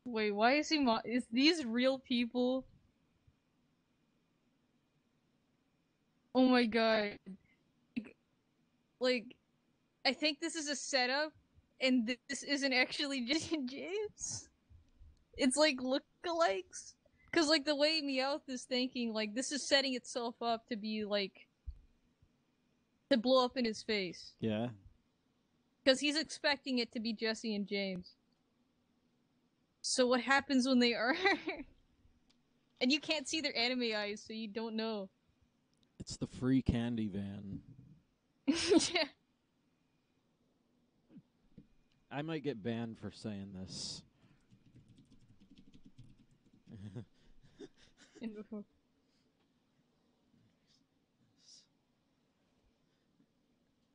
Wait, why is he is these real people? Oh my god. Like, I think this is a setup, and this isn't actually Jesse and James. It's like lookalikes. Cause like the way Meowth is thinking, like this is setting itself up to be like to blow up in his face. Yeah. Cause he's expecting it to be Jesse and James. So what happens when they are? And you can't see their anime eyes, so you don't know. It's the free candy van. Yeah. I might get banned for saying this.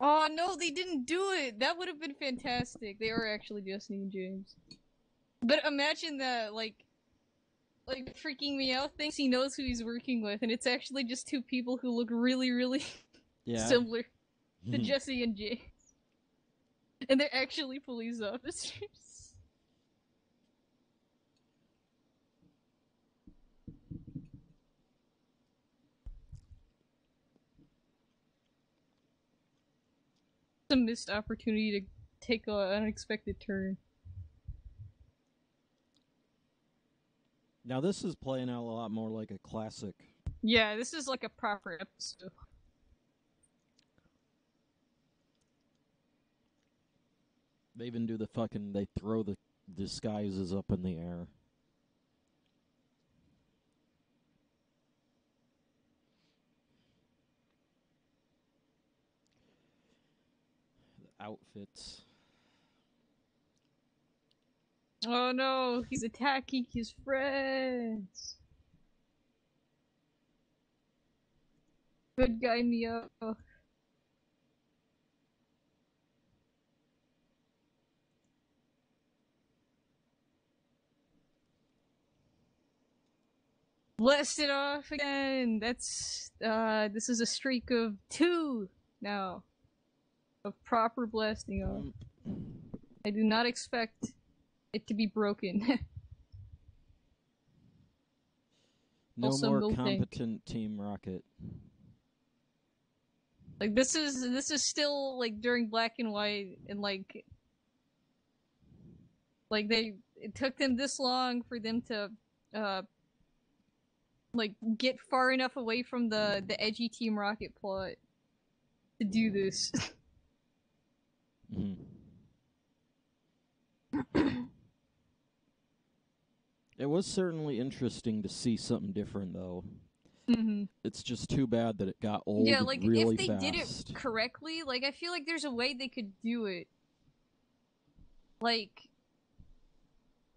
Oh no, they didn't do it! That would have been fantastic. They are actually Jesse and James. But imagine that, like freaking Meow thinks he knows who he's working with, and it's actually just 2 people who look really, really similar to Jesse and James. And they're actually police officers. It's a missed opportunity to take an unexpected turn. Now this is playing out a lot more like a classic. Yeah, this is like a proper episode. They even do the fucking... They throw the disguises up in the air. The outfits. Oh no, he's attacking his friends. Good guy Meow. Blast it off again! That's, this is a streak of 2 now. Of proper blasting off. I do not expect it to be broken. No also more competent Team Rocket. Like this is still like during Black and White, and like it took them this long for them to like get far enough away from the edgy Team Rocket plot to do this. It was certainly interesting to see something different, though. Mm-hmm. It's just too bad that it got old really fast. Yeah, like, if they did it correctly, like, I feel like there's a way they could do it. Like,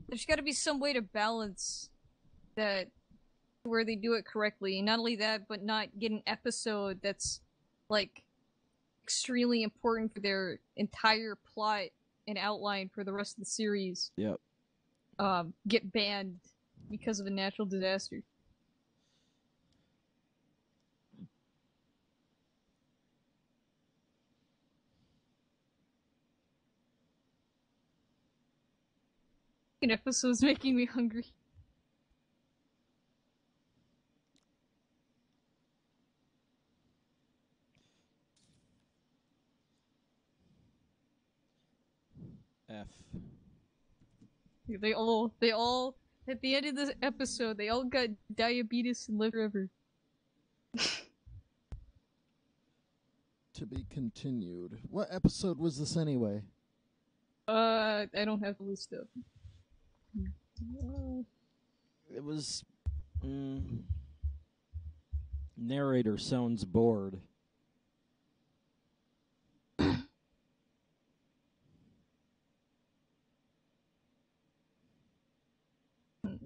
there's gotta be some way to balance that where they do it correctly. Not only that, but not get an episode that's, like, extremely important for their entire plot and outline for the rest of the series. Yep. Get banned because of a natural disaster. An episode's making me hungry. F. They all, at the end of this episode, they all got diabetes and live forever. To be continued. What episode was this anyway? I don't have the list up. It was... narrator sounds bored.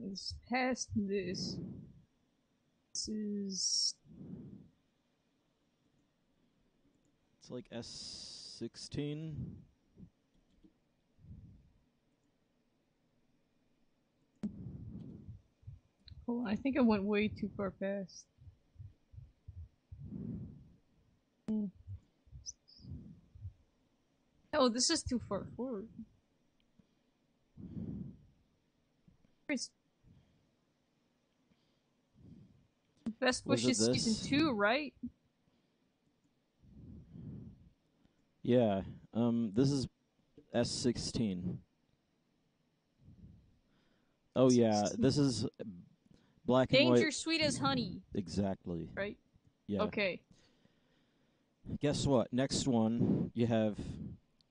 It's past this. This is... It's like S16? Hold on, I think I went way too far past. Oh, this is too far forward. Best Wishes Season 2, right? Yeah, this is S16. Oh yeah, this is black and white. Danger Sweet as Honey. Exactly. Right? Yeah. Okay. Guess what? Next one, you have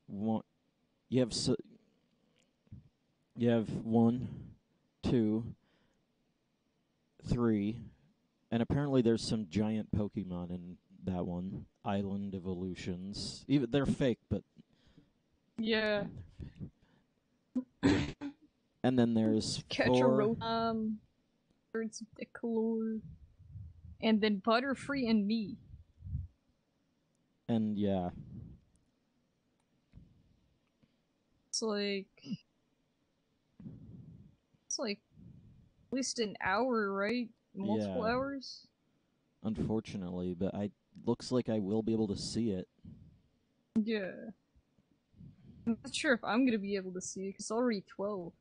one. You have 1, 2, 3, and apparently there's some giant Pokemon in that one. Island Evolutions. Even they're fake, but yeah. And then there's Kargaroc, Birds of Decolor, and then Butterfree and Me. And yeah. It's like at least an hour, right? Multiple hours? Unfortunately, but looks like I will be able to see it. Yeah. I'm not sure if I'm gonna be able to see it, because it's already 12.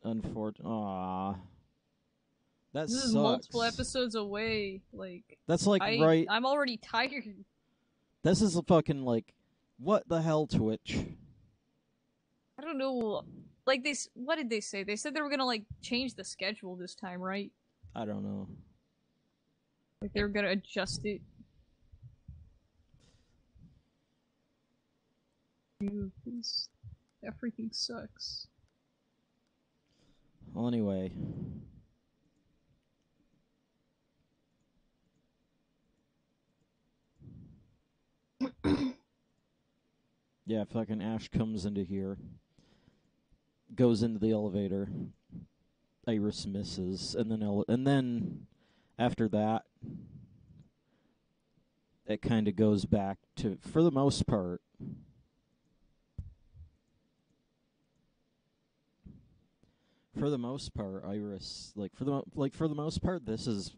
Aww. That this sucks. Is multiple episodes away, like... That's like, right... I'm already tired. This is a fucking, like... What the hell, Twitch? I don't know... Like, what did they say? They said they were gonna, like, change the schedule this time, right? I don't know. Like, they were gonna adjust it. Because everything sucks. Well, anyway. Yeah, fucking Ash comes into here. Goes into the elevator. Iris misses, and then after that, it kind of goes back to, for the most part, Iris, for the most part, this is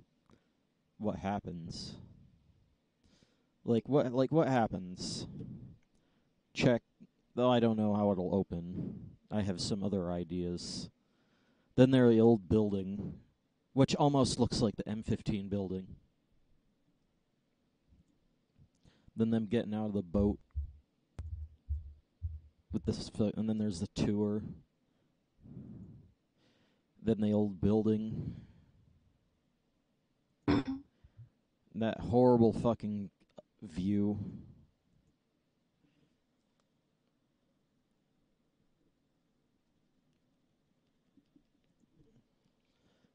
what happens. What happens? Check. Though I don't know how it'll open. I have some other ideas. Then there's the old building, which almost looks like the M15 building. Then them getting out of the boat with this, and then there's the tour. Then the old building. That horrible fucking view.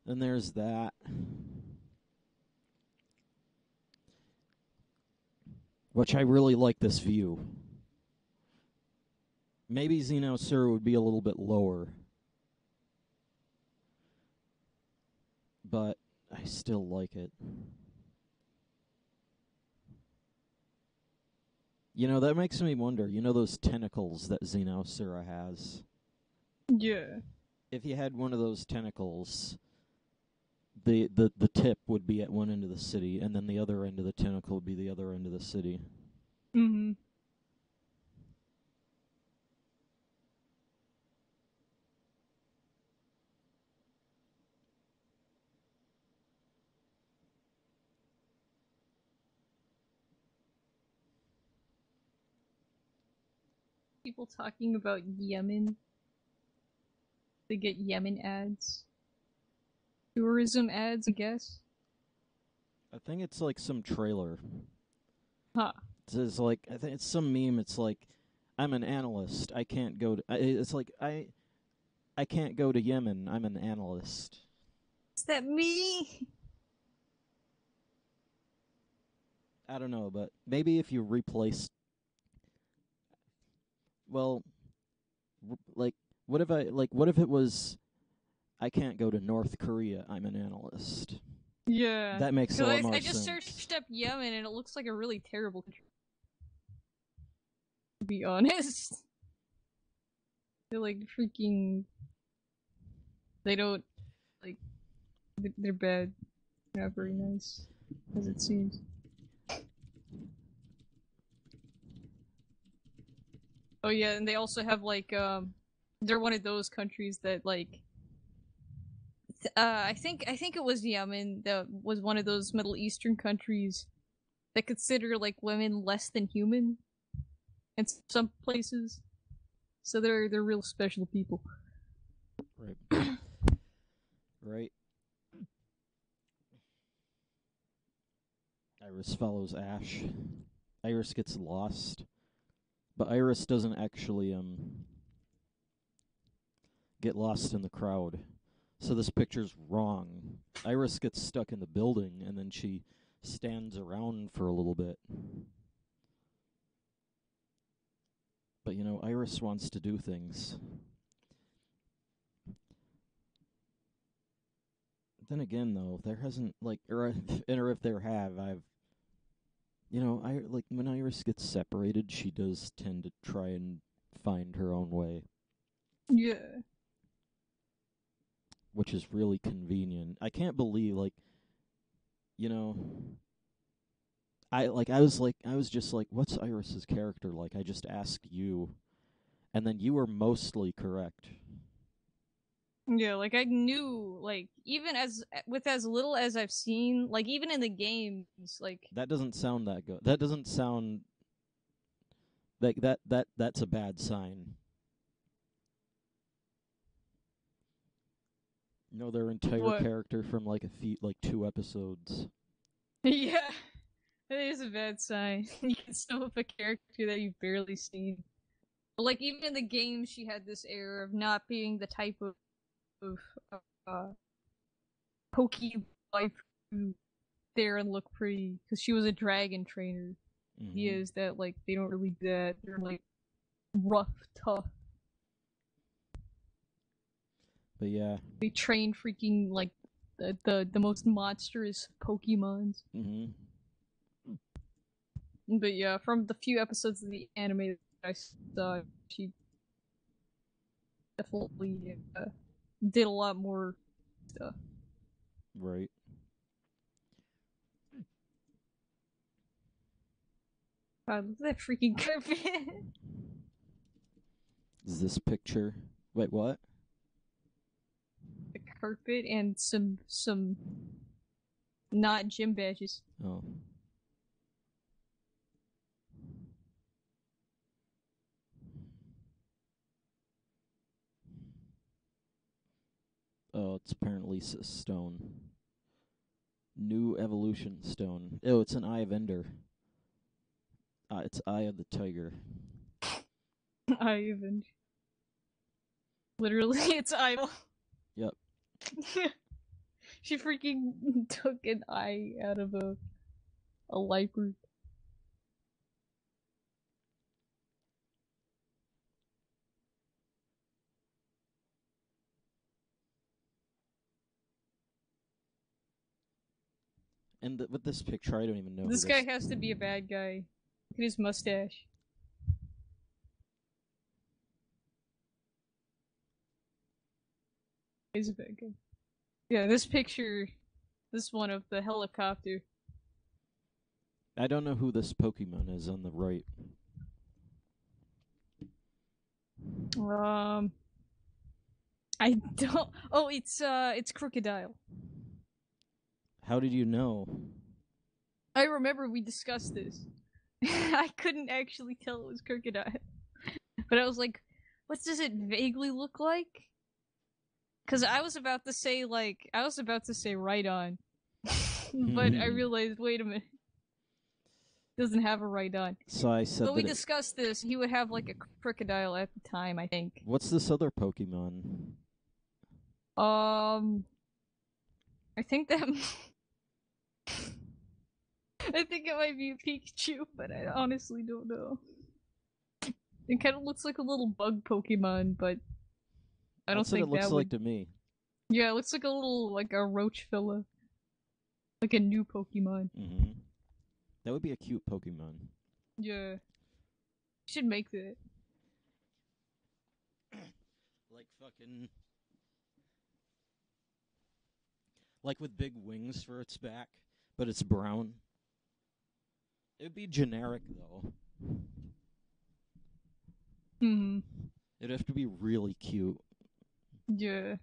Then there's that. Which I really like this view. Maybe Xenosur would be a little bit lower. But I still like it. You know, that makes me wonder. You know those tentacles that Xenosaura has? Yeah. If you had one of those tentacles, the tip would be at one end of the city, and then the other end of the tentacle would be the other end of the city. Mm-hmm. People talking about Yemen. They get Yemen ads. Tourism ads, I guess. I think it's like some trailer. Huh. It's like, I think it's some meme. It's like, I'm an analyst. I can't go to. It's like I can't go to Yemen. I'm an analyst. Is that me? I don't know, but maybe if you replace. Well, like, what if it was, I can't go to North Korea. I'm an analyst. Yeah. That makes a lot more I just sense. searched up Yemen and it looks like a really terrible country. To be honest. They're like freaking. They don't. Like. They're bad. They're not very nice. As it seems. Oh yeah, and they also have like. They're one of those countries that like. I think it was Yemen that was one of those Middle Eastern countries that consider like women less than human in some places. So they're real special people. Right. Right. Iris follows Ash. Iris gets lost. But Iris doesn't actually get lost in the crowd. So this picture's wrong. Iris gets stuck in the building, and then she stands around for a little bit. But, you know, Iris wants to do things. Then again, though, there hasn't, like, or if there have, you know, like, when Iris gets separated, she does tend to try and find her own way. Yeah. Which is really convenient. I can't believe, like, you know, I was just like, what's Iris's character like? I just asked you, and then you were mostly correct. Yeah, like I knew, like even with as little as I've seen, like even in the games, like that doesn't sound that good. That doesn't sound like that's a bad sign. You know, their entire character from like 2 episodes. Yeah, that is a bad sign. You can sum up a character that you've barely seen. But like even in the game, she had this air of not being the type of pokey wife who there and look pretty because she was a dragon trainer. Mm-hmm. He is that like they don't really do that. They're like rough, tough. But yeah, they train freaking like the most monstrous Pokemons. Mm-hmm. But yeah, from the few episodes of the anime that I saw, she definitely did a lot more stuff. Right. God, look at that freaking carpet. Is this picture? Wait, what? The carpet and some not gym badges. Oh. Oh, it's apparently a stone. New evolution stone. Oh, it's an Eye of Ender. It's Eye of the Tiger. Eye of Ender. Literally, it's idle. Yep. She freaking took an eye out of a leopard. And with this picture, I don't even know. This guy has to be a bad guy. Look at his mustache. He's a bad guy. Yeah, this picture, this one of the helicopter. I don't know who this Pokemon is on the right. I don't. Oh, it's Crocodile. How did you know? I remember we discussed this. I couldn't actually tell it was Crocodile, but I was like, "What does it vaguely look like?" Because I was about to say right on, but I realized, wait a minute, doesn't have a right on. So I said. But we discussed this. He would have like a crocodile at the time, I think. What's this other Pokemon? I think that. I think it might be a Pikachu, but I honestly don't know. It kind of looks like a little bug Pokemon, but I don't think it looks like to me. Yeah, it looks like a little, like a roach fella. Like a new Pokemon. Mm-hmm. That would be a cute Pokemon. Yeah. Should make that. Like fucking... Like with big wings for its back, but it's brown. It'd be generic, though. Hmm. It'd have to be really cute. Yeah.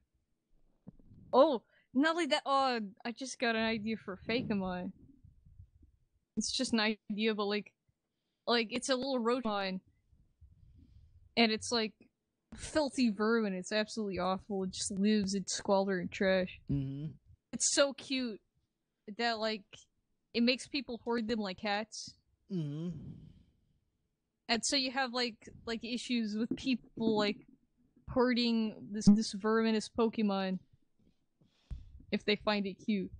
Oh, not only that, I just got an idea for Fakemon. It's just an idea, but like it's a little roachmon. And it's like filthy vermin. It's absolutely awful. It just lives in squalor and trash. Mm-hmm. It's so cute that, like, it makes people hoard them like cats. Mm-hmm. And so you have, like issues with people, like, hoarding this verminous Pokemon if they find it cute.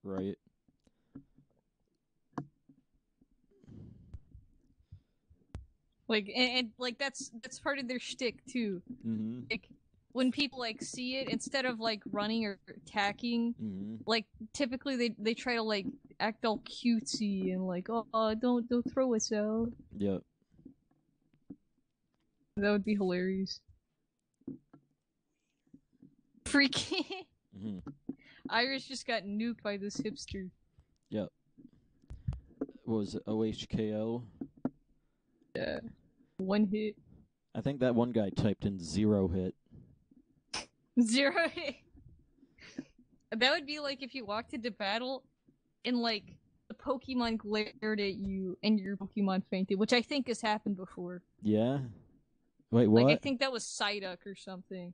Right. Like, and like, that's part of their shtick, too. Mm-hmm. Like, when people, like, see it, instead of, like, running or attacking, like, typically they try to, like, act all cutesy and, like, oh, don't throw us out. Yep. That would be hilarious. Freaking... Iris just got nuked by this hipster. Yep. What was it? OHKO? Yeah. 1 hit. I think that one guy typed in 0 hit. 0 hit. That would be like if you walked into battle and, like, the Pokemon glared at you and your Pokemon fainted, which I think has happened before. Yeah? Wait, what? Like, I think that was Psyduck or something.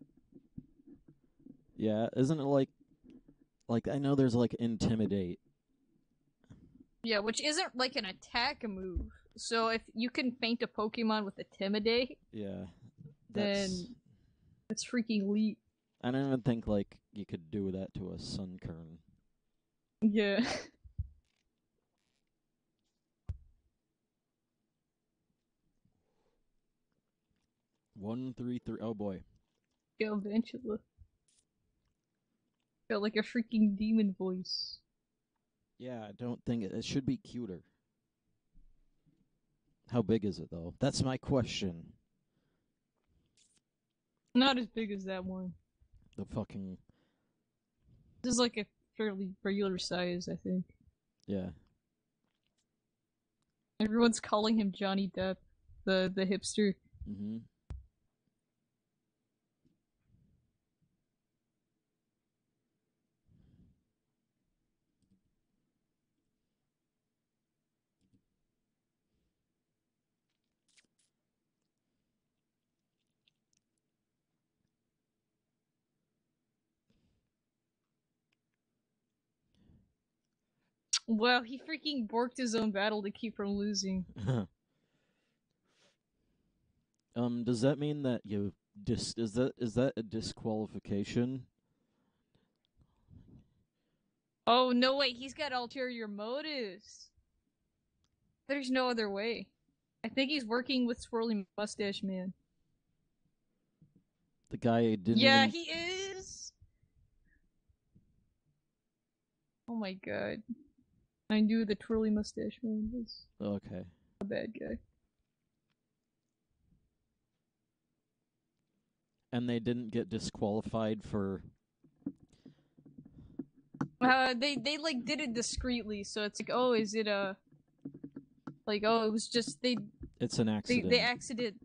Yeah, isn't it like, I know there's, like, Intimidate. Yeah, which isn't, like, an attack move. So if you can feint a Pokemon with Intimidate... Yeah. Then... That's freaking elite. I don't even think, like, you could do that to a Sunkern. Yeah. 133. Oh boy. Galvantula. Got like a freaking demon voice. Yeah, I don't think it should be cuter. How big is it though? That's my question. Not as big as that one. The fucking... This is like a fairly regular size, I think. Yeah. Everyone's calling him Johnny Depp, the hipster. Mm-hmm. Well, he freaking borked his own battle to keep from losing. Does that mean that you is that a disqualification? Oh, no, wait, he's got ulterior motives. There's no other way. I think he's working with Swirly Mustache Man. The guy didn't Yeah, he is! Oh my god. I knew the Twirly Mustache Man was okay. A bad guy. And they didn't get disqualified for... They like did it discreetly, so it's like, oh, is it like, oh, it was just It's an accident. They accident.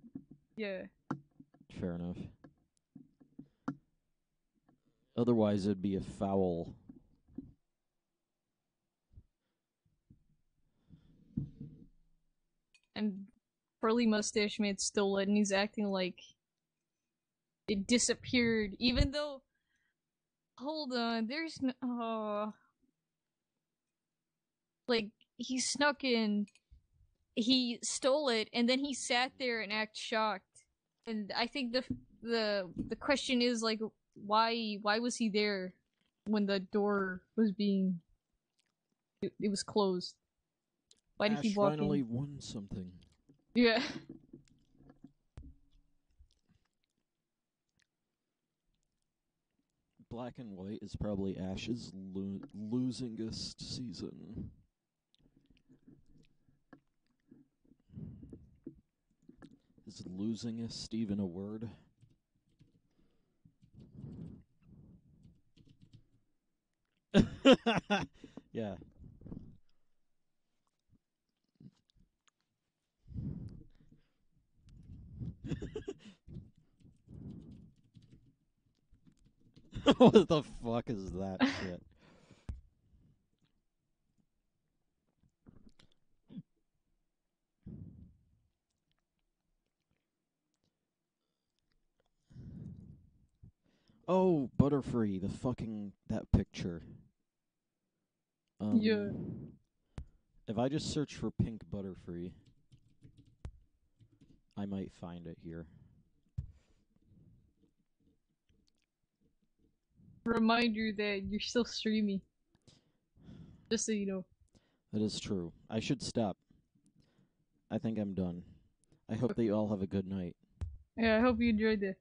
Yeah. Fair enough. Otherwise, it'd be a foul. And Curly Mustache Man stole it, and he's acting like it disappeared, even though... Hold on, there's no... Like, he snuck in, he stole it, and then he sat there and acted shocked. And I think the question is, like, why was he there when the door was being... It was closed? Why did he walk in? Finally won something. Yeah. Black and White is probably Ash's losingest season. Is losingest even a word? Yeah. What the fuck is that shit? Oh, Butterfree, that picture. Yeah. If I just search for pink Butterfree, I might find it here. Reminder that you're still streaming. Just so you know. That is true. I should stop. I think I'm done. I hope that you all have a good night. Yeah, I hope you enjoyed it.